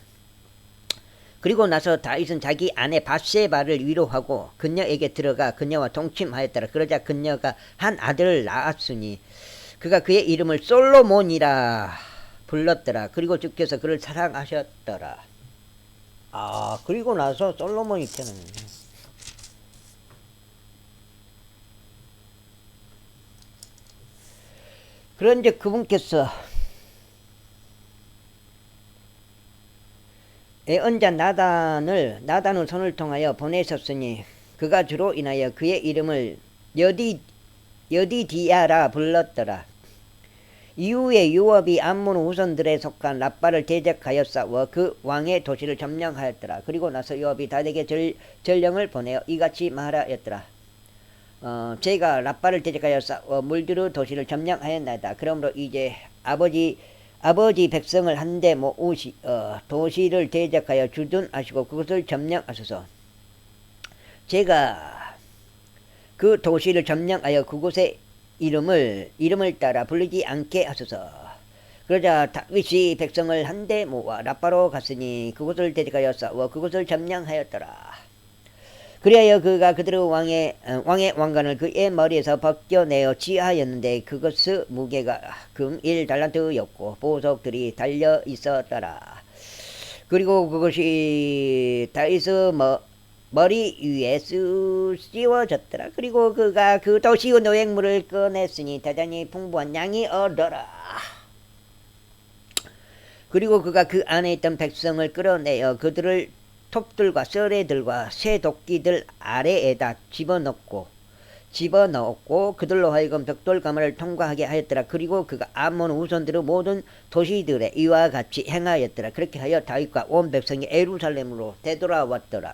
그리고 나서 다윗은 자기 아내 밧세바를 위로하고 그녀에게 들어가 그녀와 동침하였더라. 그러자 그녀가 한 아들을 낳았으니 그가 그의 이름을 솔로몬이라 불렀더라. 그리고 주께서 그를 사랑하셨더라. 그리고 나서 솔로몬이 태어났네. 그런데 그분께서 애언자 나단을 손을 통하여 보내셨으니 그가 주로 인하여 그의 이름을 여디디아라 불렀더라. 이후에 요압이 암몬 후손들에 속한 랍바를 대적하여 싸워 그 왕의 도시를 점령하였더라. 그리고 나서 요압이 다윗에게 전령을 보내어 이같이 말하였더라. 제가 랍바를 대적하여 싸워 물두루 도시를 점령하였나이다. 그러므로 이제 아버지 백성을 한데 모으시 도시를 대적하여 주둔하시고 그것을 점령하소서. 제가 그 도시를 점령하여 그곳의 이름을 따라 부르지 않게 하소서. 그러자 다윗이 백성을 한데 모아 랍바로 갔으니 그곳을 대적하여 싸워 그곳을 점령하였더라. 그리하여 그가 그들의 왕의 왕관을 그의 머리에서 벗겨내어 취하였는데 그것의 무게가 금 1달란트였고 보석들이 달려 있었더라. 그리고 그것이 다윗의 머리 위에 씌워졌더라. 그리고 그가 그 도시의 노획물을 꺼냈으니 대단히 풍부한 양이 얻어라. 그리고 그가 그 안에 있던 백성을 끌어내어 그들을 톱들과 썰애들과 새 도끼들 아래에다 집어넣고 그들로 하여금 벽돌가마를 통과하게 하였더라. 그리고 그가 암몬 후손들의 모든 도시들에 이와 같이 행하였더라. 그렇게 하여 다윗과 온 백성이 예루살렘으로 되돌아왔더라.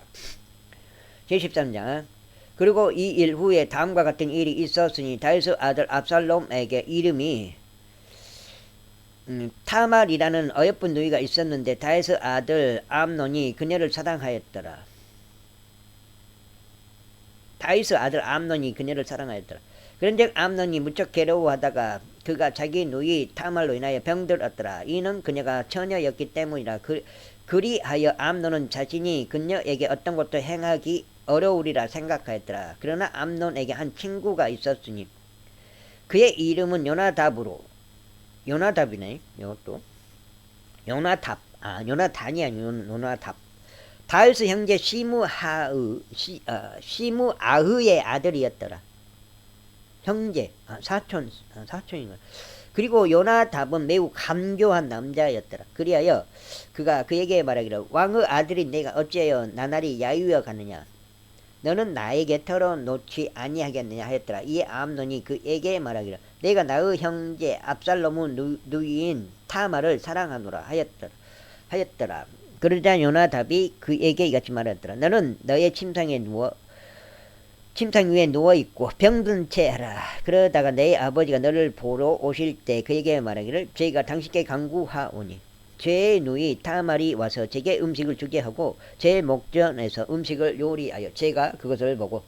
제13장. 그리고 이 일 후에 다음과 같은 일이 있었으니 다윗의 아들 압살롬에게 이름이 타말이라는 어여쁜 누이가 있었는데 다윗의 아들 암논이 그녀를 사랑하였더라. 그런즉 암논이 무척 괴로워하다가 그가 자기 누이 타말로 인하여 병들었더라. 이는 그녀가 처녀였기 때문이라. 그리하여 암논은 자신이 그녀에게 어떤 것도 행하기 어려우리라 생각하였더라. 그러나 암논에게 한 친구가 있었으니 그의 이름은 요나답이네. 이것도 요나단이 아니고 요나답. 다윗의 형제 시므아흐의 아들이었더라. 형제 사촌인가. 그리고 요나답은 매우 감교한 남자였더라. 그리하여 그가 그에게 말하기를 왕의 아들인 내가 어찌하여 나날이 야유어 가느냐? 너는 나에게 털어놓지 아니하겠느냐 하였더라. 이에 암논이 그에게 말하기를 내가 나의 형제 압살롬의 누이인 타마를 사랑하노라 하였더라. 그러자 요나답이 그에게 이같이 말하였더라. 너는 너의 침상 위에 누워있고 병든 채 하라. 그러다가 내 아버지가 너를 보러 오실 때 그에게 말하기를 제가 당신께 간구하오니 제 누이 타말이 와서 제게 음식을 주게 하고 제 목전에서 음식을 요리하여 제가 그것을 보고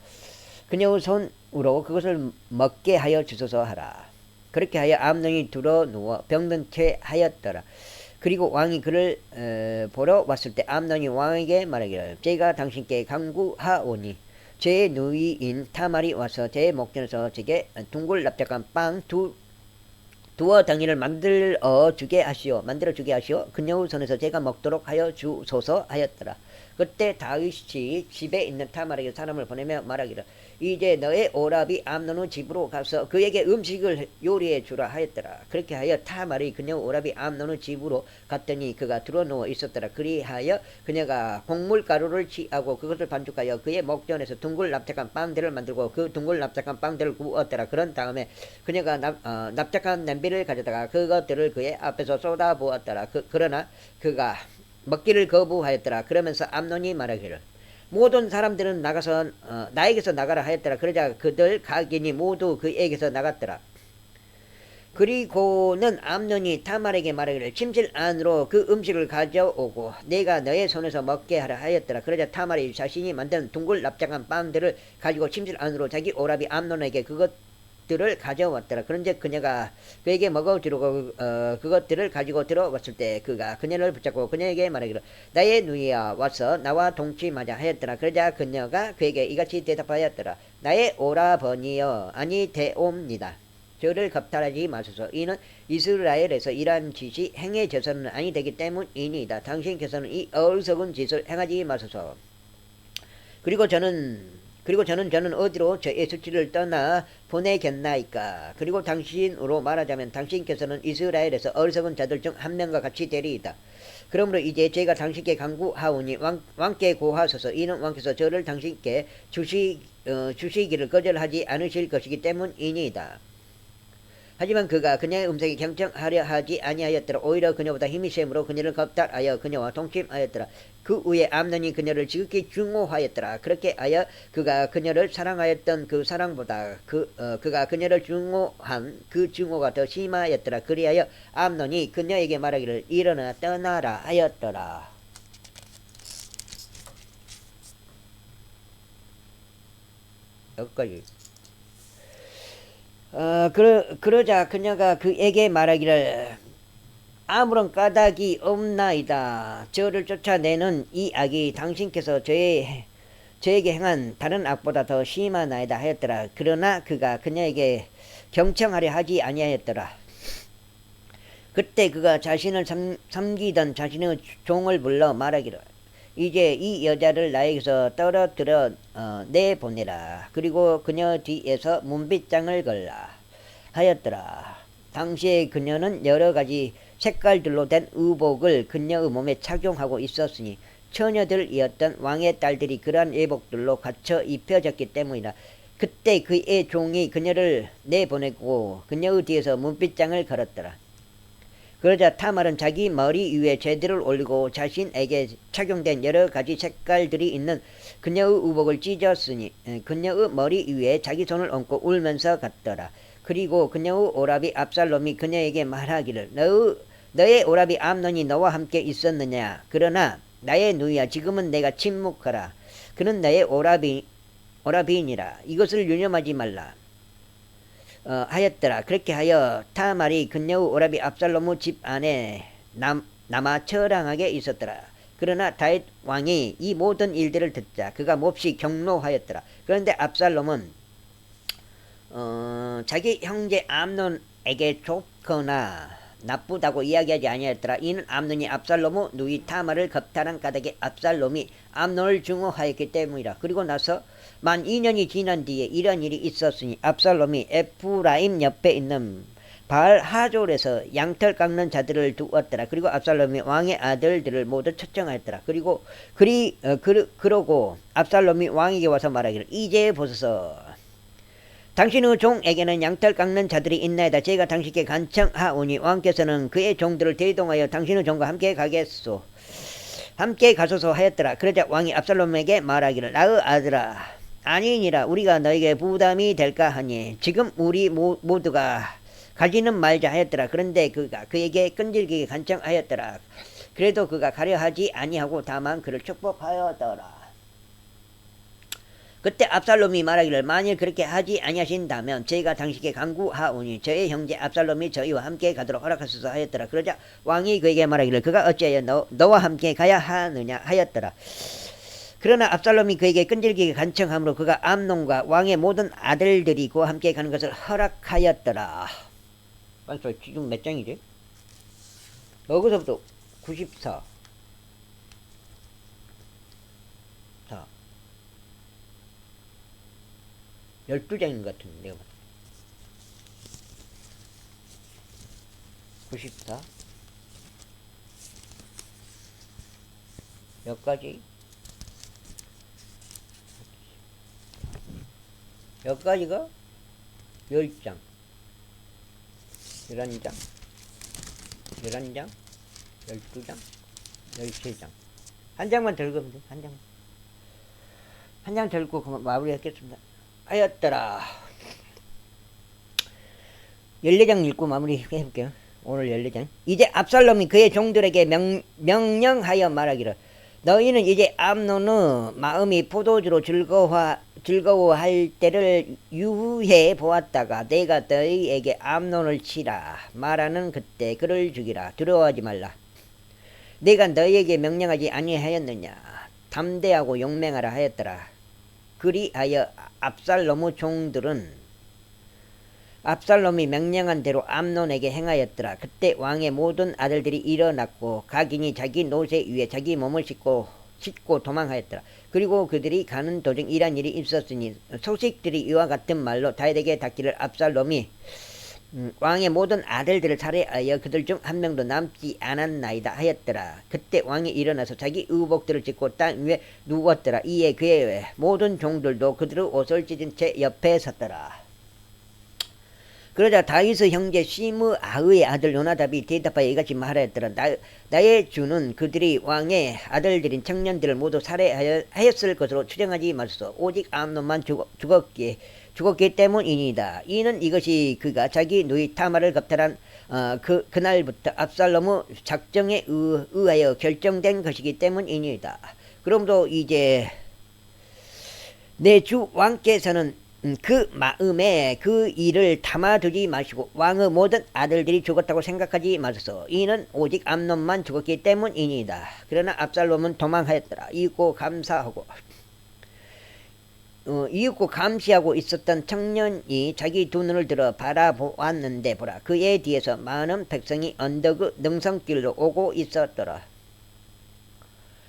그녀의 손으로 그것을 먹게 하여 주소서 하라. 그렇게 하여 암논이 들어 누워 병든 채 하였더라. 그리고 왕이 그를 보러 왔을 때 암논이 왕에게 말하기를 제가 당신께 간구하오니 제 누이인 타말이 와서 제 목전에서 제게 둥글 납작한 빵 두어 덩이를 만들어 주게 하시오. 그녀의 손에서 제가 먹도록 하여 주소서 하였더라. 그때 다윗이 집에 있는 타말에게 사람을 보내며 말하기를 이제 너의 오라비 암논의 집으로 가서 그에게 음식을 요리해 주라 하였더라. 그렇게 하여 타말이 그녀 오라비 암논의 집으로 갔더니 그가 들어누워 있었더라. 그리하여 그녀가 곡물가루를 취하고 그것을 반죽하여 그의 목전에서 둥글 납작한 빵들을 만들고 그 둥글 납작한 빵들을 구웠더라. 그런 다음에 그녀가 납작한 냄비를 가져다가 그것들을 그의 앞에서 쏟아 부었더라. 그러나 그가 먹기를 거부하였더라. 그러면서 암논이 말하기를 모든 사람들은 나가서 나에게서 나가라 하였더라. 그러자 그들 가긴이 모두 그에게서 나갔더라. 그리고는 암논이 타말에게 말하기를 침실 안으로 그 음식을 가져오고 내가 너의 손에서 먹게 하라 하였더라. 그러자 타말이 자신이 만든 둥글 납작한 빵들을 가지고 침실 안으로 자기 오라비 암논에게 그것들을 가져왔더라. 그런데 그녀가 그에게 먹어주려고 그것들을 가지고 들어왔을 때 그가 그녀를 붙잡고 그녀에게 말하기를 나의 누이야 와서 나와 동침하자 하였더라. 그러자 그녀가 그에게 이같이 대답하였더라. 나의 오라버니여 아니 되옵니다. 저를 겁탈하지 마소서. 이는 이스라엘에서 이러한 짓이 행해져서는 아니 되기 때문이니이다. 당신께서는 이 어리석은 짓을 행하지 마소서. 그리고 저는 어디로 저의 수치를 떠나 보내겠나이까. 그리고 당신으로 말하자면 당신께서는 이스라엘에서 어리석은 자들 중 한 명과 같이 되리이다. 그러므로 이제 제가 당신께 간구하오니 왕께 고하소서. 이는 왕께서 저를 당신께 주시기를 거절하지 않으실 것이기 때문이니이다. 하지만 그가 그녀의 음색에 경청하려 하지 아니하였더라. 오히려 그녀보다 힘이 셈으로 그녀를 겁탈하여 그녀와 동침하였더라. 그 후에 암논이 그녀를 지극히 증오하였더라. 그렇게 하여 그가 그녀를 사랑하였던 그 사랑보다 그가 그녀를 증오한 그 증오가 더 심하였더라. 그리하여 암논이 그녀에게 말하기를 일어나 떠나라 하였더라. 여기까지. 그러자 그녀가 그에게 말하기를 아무런 까닭이 없나이다. 저를 쫓아내는 이 악이 당신께서 저에게 행한 다른 악보다 더 심하나이다 하였더라. 그러나 그가 그녀에게 경청하려 하지 아니하였더라. 그때 그가 자신을 섬기던 자신의 종을 불러 말하기를 이제 이 여자를 나에게서 떨어뜨려 내보내라. 그리고 그녀 뒤에서 문빗장을 걸라 하였더라. 당시에 그녀는 여러 가지 색깔들로 된 의복을 그녀의 몸에 착용하고 있었으니 처녀들이었던 왕의 딸들이 그러한 예복들로 갖춰 입혀졌기 때문이다. 그때 그의 종이 그녀를 내보내고 그녀의 뒤에서 문빗장을 걸었더라. 그러자 타말은 자기 머리 위에 제들을 올리고 자신에게 착용된 여러 가지 색깔들이 있는 그녀의 의복을 찢었으니 그녀의 머리 위에 자기 손을 얹고 울면서 갔더라. 그리고 그녀의 오라비 압살롬이 그녀에게 말하기를 너의 오라비 암논이 너와 함께 있었느냐. 그러나 나의 누이야 지금은 내가 침묵하라. 그는 나의 오라비니라. 이것을 유념하지 말라. 하였더라. 그렇게 하여 타말이 그녀의 오라비 압살롬의 집 안에 남아 처량하게 있었더라. 그러나 다윗 왕이 이 모든 일들을 듣자 그가 몹시 경노하였더라. 그런데 압살롬은 자기 형제 암논에게 좋거나 나쁘다고 이야기하지 아니하였더라. 이는 암논이 압살롬의 누이 타말을 겁탈한 까닭에 압살롬이 암논을 증오하였기 때문이라. 그리고 나서 만 2년이 지난 뒤에 이런 일이 있었으니 압살롬이 에프라임 옆에 있는 바알 하졸에서 양털 깎는 자들을 두었더라. 그리고 압살롬이 왕의 아들들을 모두 초청하였더라. 그러고 압살롬이 왕에게 와서 말하기를 이제 보소서. 당신의 종에게는 양털 깎는 자들이 있나이다. 제가 당신께 간청하오니 왕께서는 그의 종들을 대동하여 당신의 종과 함께 가겠소. 함께 가소서 하였더라. 그러자 왕이 압살롬에게 말하기를 나의 아들아 아니니라. 우리가 너에게 부담이 될까 하니 지금 우리 모두가 가지는 말자 하였더라. 그런데 그가 그에게 끈질기게 간청하였더라. 그래도 그가 가려 하지 아니하고 다만 그를 축복하였더라. 그때 압살롬이 말하기를 만일 그렇게 하지 아니하신다면 저희가 당신께 간구하오니 저의 형제 압살롬이 저희와 함께 가도록 허락하소서 하였더라. 그러자 왕이 그에게 말하기를 그가 어찌하여 너와 함께 가야 하느냐 하였더라. 그러나 압살롬이 그에게 끈질기게 간청하므로 그가 암논과 왕의 모든 아들들이고 함께 가는 것을 허락하였더라. 지금 몇 장이지? 여기서부터 94. 자, 12장인 것 같은데, 내가 94. 여기까지. 여기까지가 10장. 11장. 11장. 12장. 13장. 한 장만 더 읽으면 돼. 한 장만. 한 장 더 읽고 그만 마무리하겠습니다. 하였더라. 14장 읽고 마무리 해볼게요. 오늘 14장. 이제 압살롬이 그의 종들에게 명령하여 말하기를 너희는 이제 암논의 마음이 포도주로 즐거워할 때를 유해 보았다가 내가 너희에게 암논을 치라 말하는 그때 그를 죽이라. 두려워하지 말라. 내가 너희에게 명령하지 아니하였느냐. 담대하고 용맹하라 하였더라. 그리하여 압살롬의 종들은 압살롬이 명령한 대로 암논에게 행하였더라. 그때 왕의 모든 아들들이 일어났고 각인이 자기 노새 위에 자기 몸을 싣고 도망하였더라. 그리고 그들이 가는 도중 이런 일이 있었으니 소식들이 이와 같은 말로 다윗에게 닿기를 압살롬이 왕의 모든 아들들을 살해하여 그들 중 한 명도 남지 않았나이다 하였더라. 그때 왕이 일어나서 자기 의복들을 찢고 땅 위에 누웠더라. 이에 그의 모든 종들도 그들의 옷을 찢은 채 옆에 섰더라. 그러자 다윗의 형제 시므아의 아들 요나답이 대답하여 이같이 말하였더라. 나의 주는 그들이 왕의 아들들인 청년들을 모두 살해하였을 것으로 추정하지 마소서. 오직 암논만 죽었기 때문이니이다. 이는 이것이 그가 자기 누이 타마를 겁탈한 그날부터 압살롬의 작정에 의하여 결정된 것이기 때문이니이다. 그러므로 이제 내 주 왕께서는 그 마음에 그 일을 담아두지 마시고 왕의 모든 아들들이 죽었다고 생각하지 마소서. 이는 오직 암논만 죽었기 때문이니이다. 그러나 압살롬은 도망하였더라. 이윽고 감시하고 있었던 청년이 자기 두 눈을 들어 바라보았는데 보라, 그의 뒤에서 많은 백성이 언덕의 능선길로 오고 있었더라.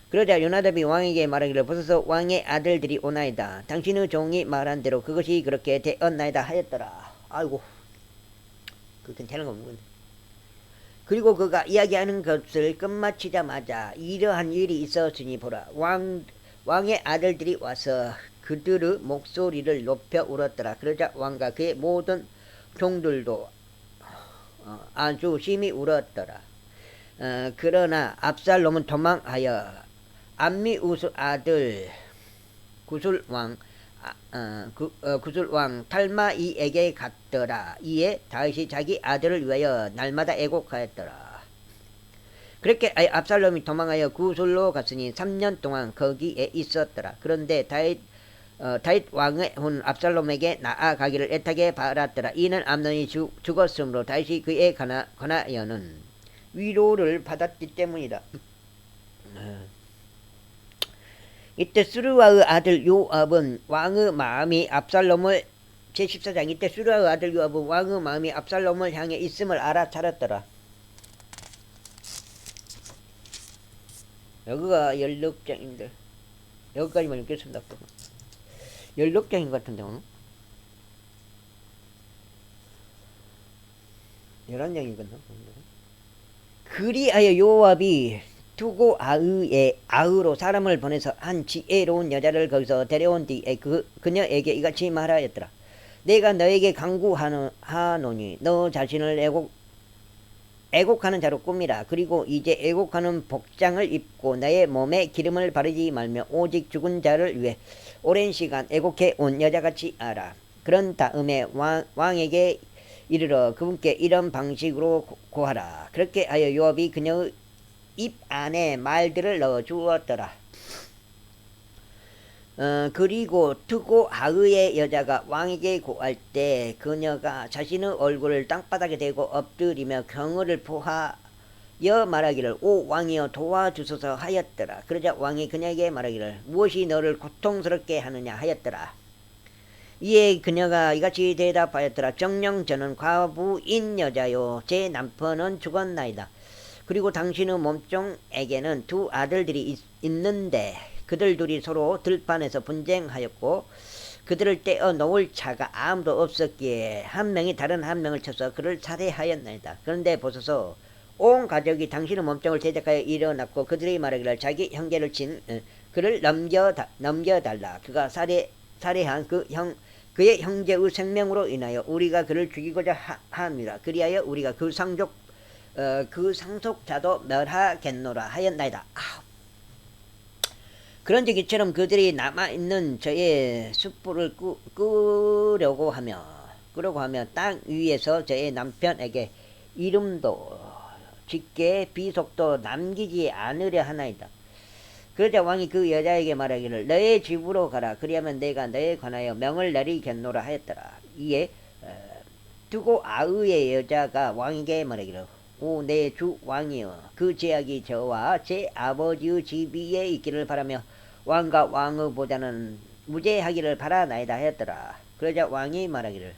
그러자 요나답이 왕에게 말하기를 보소서 왕의 아들들이 오나이다. 당신의 종이 말한 대로 그것이 그렇게 되었나이다 하였더라. 아이고, 그 괜찮은 거 없는. 그리고 그가 이야기하는 것을 끝마치자마자 이러한 일이 있었으니 보라, 왕의 아들들이 와서 그들의 목소리를 높여 울었더라. 그러자 왕과 그의 모든 종들도 아주 심히 울었더라. 그러나 압살롬은 도망하여 암미우스 아들 구술왕 탈마이에게 갔더라. 이에 다윗이 자기 아들을 위하여 날마다 애곡하였더라. 그렇게 압살롬이 도망하여 구술로 갔으니 3년 동안 거기에 있었더라. 그런데 다윗 왕의 혼 압살롬에게 나아가기를 애타게 바랐더라. 이는 암논이 죽었으므로 다윗이 그에 관하여는 위로를 받았기 때문이다. 이때 스루아의 아들 요압은 왕의 마음이 압살롬을 제14장 이때 스루아의 아들 요압은 왕의 마음이 압살롬을 향해 있음을 알아차렸더라. 여기가 16장인데 여기까지만 읽겠습니다. 16장인 것 같은데 오늘 11장이거든요. 그리하여 요압이 두고 아으로 사람을 보내서 한 지혜로운 여자를 거기서 데려온 뒤에 그녀에게 이같이 말하였더라. 내가 너에게 간구하노니 너 자신을 애곡하는 자로 꾸미라. 그리고 이제 애곡하는 복장을 입고 나의 몸에 기름을 바르지 말며 오직 죽은 자를 위해 오랜 시간 애곡해 온 여자같이 하라. 그런 다음에 왕에게 이르러 그분께 이런 방식으로 고하라. 그렇게 하여 요압이 그녀의 입 안에 말들을 넣어 주었더라. 그리고 두고 아의의 여자가 왕에게 고할 때 그녀가 자신의 얼굴을 땅바닥에 대고 엎드리며 경의를 포하여 말하기를 오 왕이여 도와주소서 하였더라. 그러자 왕이 그녀에게 말하기를 무엇이 너를 고통스럽게 하느냐 하였더라. 이에 그녀가 이같이 대답하였더라. 정녕 저는 과부인 여자요 제 남편은 죽었나이다. 그리고 당신의 몸종에게는 두 아들들이 있는데 그들 둘이 서로 들판에서 분쟁하였고 그들을 떼어 놓을 자가 아무도 없었기에 한 명이 다른 한 명을 쳐서 그를 살해하였나이다. 그런데 보소서 온 가족이 당신의 몸종을 대적하여 일어났고 그들이 말하기를 자기 형제를 친 그를 넘겨달라. 그가 살해한 그의 형제의 생명으로 인하여 우리가 그를 죽이고자 함이라. 그리하여 우리가 그 상속자도 멸하겠노라 하였나이다. 그런즉 이처럼 그들이 남아있는 저의 숯불을 끄려고 하며 땅 위에서 저의 남편에게 이름도 짓게 비속도 남기지 않으려 하나이다. 그러자 왕이 그 여자에게 말하기를 너의 집으로 가라. 그리하면 내가 너에 관하여 명을 내리겠노라 하였더라. 이에 두고 아의의 여자가 왕에게 말하기를 오 내 주 왕이여 그 제약이 저와 제 아버지의 집 위에 있기를 바라며 왕과 왕의 보좌는 무죄하기를 바라나이다 하였더라. 그러자 왕이 말하기를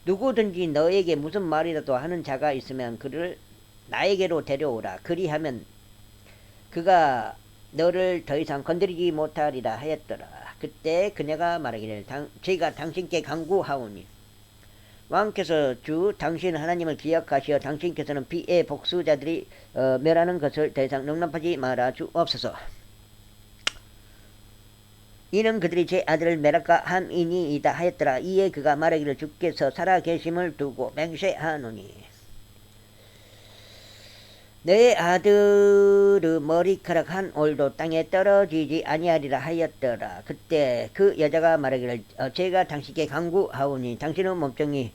누구든지 너에게 무슨 말이라도 하는 자가 있으면 그를 나에게로 데려오라. 그리하면 그가 너를 더 이상 건드리지 못하리라 하였더라. 그때 그녀가 말하기를 제가 당신께 간구하오니 왕께서 주 당신 하나님을 기억하시어 당신께서는 피의 복수자들이 멸하는 것을 더 이상 용납하지 말아 주옵소서. 이는 그들이 제 아들을 멸할까 함이니이다 하였더라. 이에 그가 말하기를 주께서 살아계심을 두고 맹세하노니 내 아들의 머리카락 한 올도 땅에 떨어지지 아니하리라 하였더라. 그때 그 여자가 말하기를 제가 당신께 간구하오니 당신의 몸종이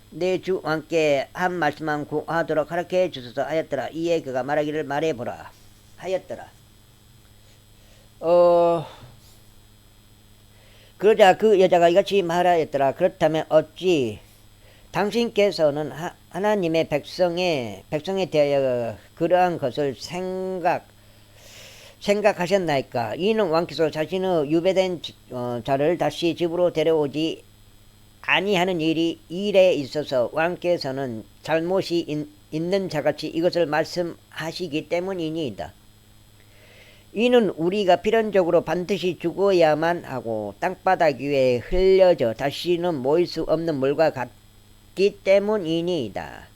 내 주 왕께 한 말씀만 구하도록 허락해 주소서 하였더라. 이에 그가 말하기를 말해보라 하였더라. 그러자 그 여자가 이같이 말하였더라. 그렇다면 어찌 당신께서는 하나님의 백성에 대하여 그러한 것을 생각하셨나이까? 이는 왕께서 자신의 유배된 자를 다시 집으로 데려오지 아니하는 일에 있어서 왕께서는 잘못이 있는 자같이 이것을 말씀하시기 때문이니이다. 이는 우리가 필연적으로 반드시 죽어야만 하고 땅바닥 위에 흘려져 다시는 모일 수 없는 물과 같기 때문이니이다.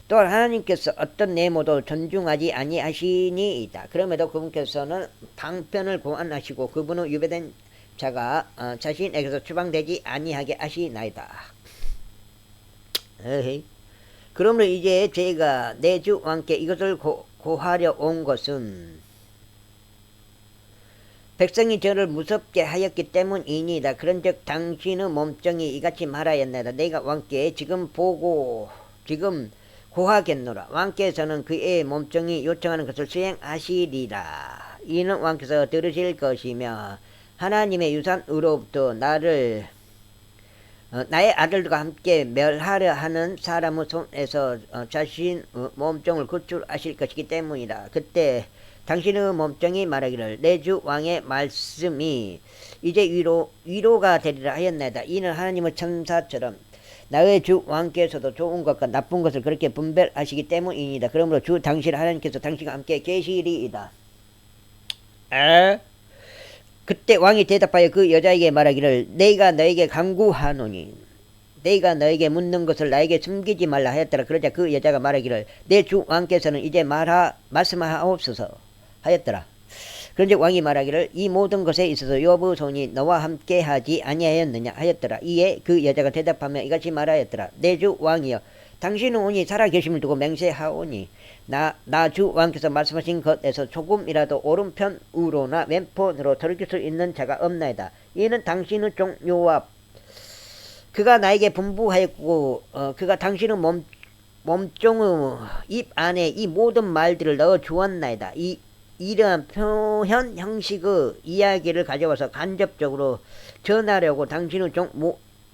또한 하나님께서 어떤 내모도 존중하지 아니하시니이다. 그럼에도 그분께서는 방편을 고안하시고 그분의 유배된 자가 자신에게서 추방되지 아니하게 하시나이다. 그러므로 이제 제가 내 주 왕께 이것을 고하려 온 것은 백성이 저를 무섭게 하였기 때문이니이다. 그런즉 당신의 몸종이 이같이 말하였나이다. 내가 왕께 지금 고하겠노라. 왕께서는 그의 몸종이 요청하는 것을 수행하시리라. 이는 왕께서 들으실 것이며 하나님의 유산으로부터 나의 아들들과 함께 멸하려 하는 사람의 손에서 자신 몸종을 구출하실 것이기 때문이다. 그때 당신의 몸종이 말하기를 내 주 왕의 말씀이 이제 위로가 되리라 하였나이다. 이는 하나님의 천사처럼 나의 주 왕께서도 좋은 것과 나쁜 것을 그렇게 분별하시기 때문이니다. 그러므로 주 당신 하나님께서 당신과 함께 계시리이다. 그때 왕이 대답하여 그 여자에게 말하기를 내가 너에게 간구하노니 내가 너에게 묻는 것을 나에게 숨기지 말라 하였더라. 그러자 그 여자가 말하기를 내 주 왕께서는 이제 말씀하옵소서 하였더라. 그런즉 왕이 말하기를 이 모든 것에 있어서 욥의 손이 너와 함께하지 아니하였느냐 하였더라. 이에 그 여자가 대답하며 이같이 말하였더라. 내 주 왕이여 당신은 오니 살아계심을 두고 맹세하오니 나 주 왕께서 말씀하신 것에서 조금이라도 오른편으로나 왼편으로 돌이킬 수 있는 자가 없나이다. 이는 당신의 종 요압 그가 나에게 분부하였고 그가 당신의 몸종의 입 안에 이 모든 말들을 넣어 주었나이다. 이러한 표현 형식의 이야기를 가져와서 간접적으로 전하려고 당신의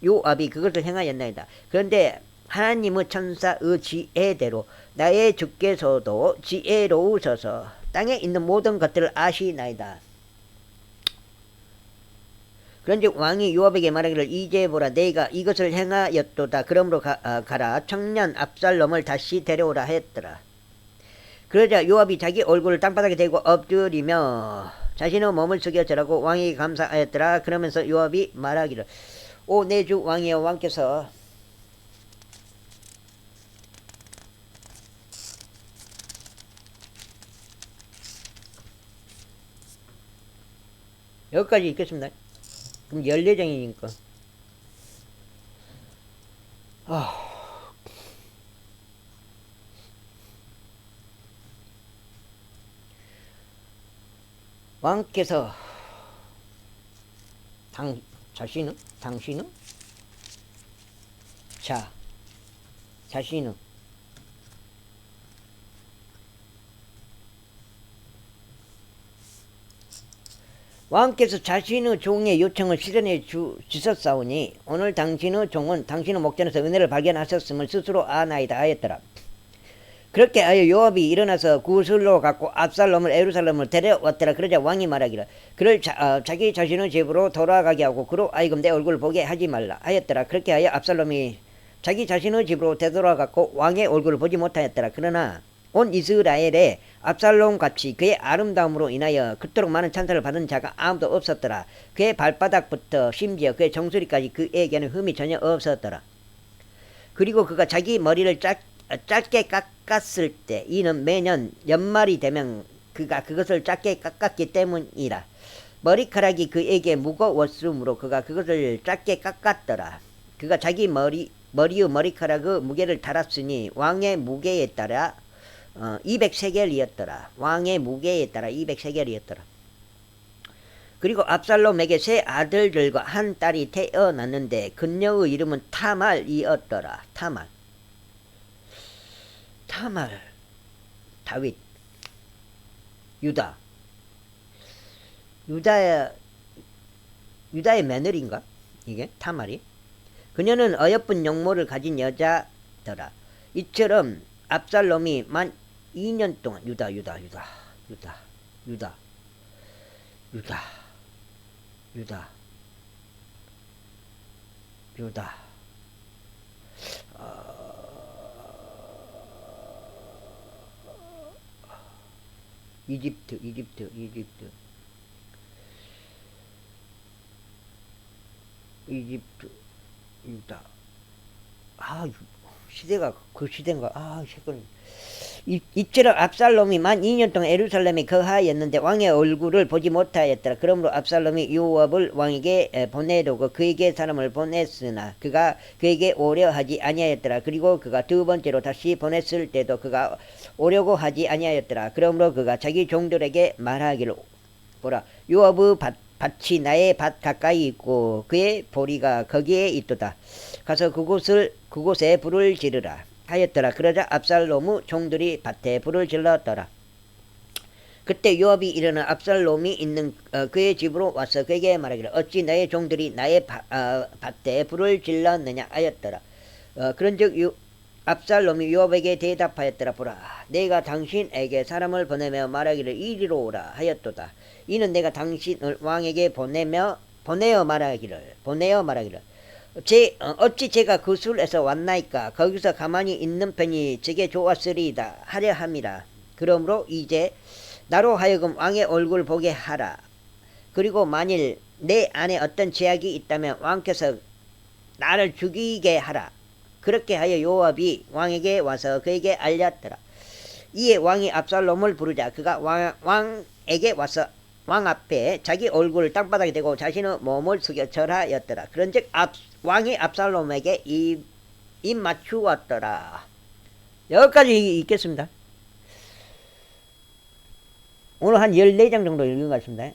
요압이 그것을 행하였나이다. 그런데 하나님의 천사의 지혜대로 나의 주께서도 지혜로우셔서 땅에 있는 모든 것들을 아시나이다. 그런즉 왕이 요압에게 말하기를 이제 보라 내가 이것을 행하였도다. 그러므로 가라 청년 압살롬을 다시 데려오라 하였더라. 그러자 요압이 자기 얼굴을 땅바닥에 대고 엎드리며 자신의 몸을 숙여 절하고 왕에게 감사하였더라. 그러면서 요압이 말하기를 오 내 주 왕이여 왕께서 여기까지 읽겠습니다. 그럼 14장이니까 왕께서 당신은 왕께서 자신의 종의 요청을 실현해 주셨사오니 오늘 당신의 종은 당신의 목전에서 은혜를 발견하셨음을 스스로 아나이다 하였더라. 그렇게 하여 요압이 일어나서 구슬로 갖고 압살롬을 예루살렘을 데려왔더라. 그러자 왕이 말하기를 그를 자기 자신의 집으로 돌아가게 하고 그로 하여금 내 얼굴을 보게 하지 말라 하였더라. 그렇게 하여 압살롬이 자기 자신의 집으로 되돌아갔고 왕의 얼굴을 보지 못하였더라. 그러나 온 이스라엘에 압살롬같이 그의 아름다움으로 인하여 그토록 많은 찬사를 받은 자가 아무도 없었더라. 그의 발바닥부터 심지어 그의 정수리까지 그에게는 흠이 전혀 없었더라. 그리고 그가 자기 머리를 짧게 깎았을 때 이는 매년 연말이 되면 그가 그것을 짧게 깎았기 때문이라. 머리카락이 그에게 무거웠으므로 그가 그것을 짧게 깎았더라. 그가 자기 머리의 머리카락의 무게를 달았으니 왕의 무게에 따라 200세겔이었더라. 왕의 무게에 따라 200세겔이었더라. 그리고 압살롬에게 세 아들들과 한 딸이 태어났는데 그녀의 이름은 타말이었더라. 타말, 다윗, 유다의 며느리인가? 이게 타말이. 그녀는 어여쁜 용모를 가진 여자더라. 이처럼 압살롬이 만 2년 동안 유다 이집트 유다 시대가 그 시대인가 잠깐. 이처럼 압살롬이 만 2년 동안 예루살렘에 거하였는데 왕의 얼굴을 보지 못하였더라. 그러므로 압살롬이 요압을 왕에게 보내두고 그에게 사람을 보냈으나 그가 그에게 오려 하지 아니하였더라. 그리고 그가 두 번째로 다시 보냈을 때도 그가 오려고 하지 아니하였더라. 그러므로 그가 자기 종들에게 말하기를 보라 요압의 밭이 나의 밭 가까이 있고 그의 보리가 거기에 있도다. 가서 그곳에 불을 지르라 하였더라. 그러자 압살롬의 종들이 밭에 불을 질렀더라. 그때 요압이 일어나 압살롬이 있는 그의 집으로 와서 그에게 말하기를 어찌 너의 종들이 나의 밭에 불을 질렀느냐 하였더라. 그런즉 압살롬이 요압에게 대답하였더라. 보라 내가 당신에게 사람을 보내며 말하기를 이리로 오라 하였도다. 이는 내가 당신을 왕에게 보내어 말하기를 어찌 제가 그 술에서 왔나이까 거기서 가만히 있는 편이 제게 좋았으리이다 하려 함이라. 그러므로 이제 나로 하여금 왕의 얼굴 보게 하라. 그리고 만일 내 안에 어떤 죄악이 있다면 왕께서 나를 죽이게 하라. 그렇게 하여 요압이 왕에게 와서 그에게 알렸더라. 이에 왕이 압살롬을 부르자 그가 왕에게 와서 왕 앞에 자기 얼굴을 땅바닥에 대고 자신의 몸을 숙여 절하였더라. 그런즉 왕이 압살롬에게 입 맞추었더라. 여기까지 읽겠습니다. 오늘 한 14장 정도 읽은 것 같습니다.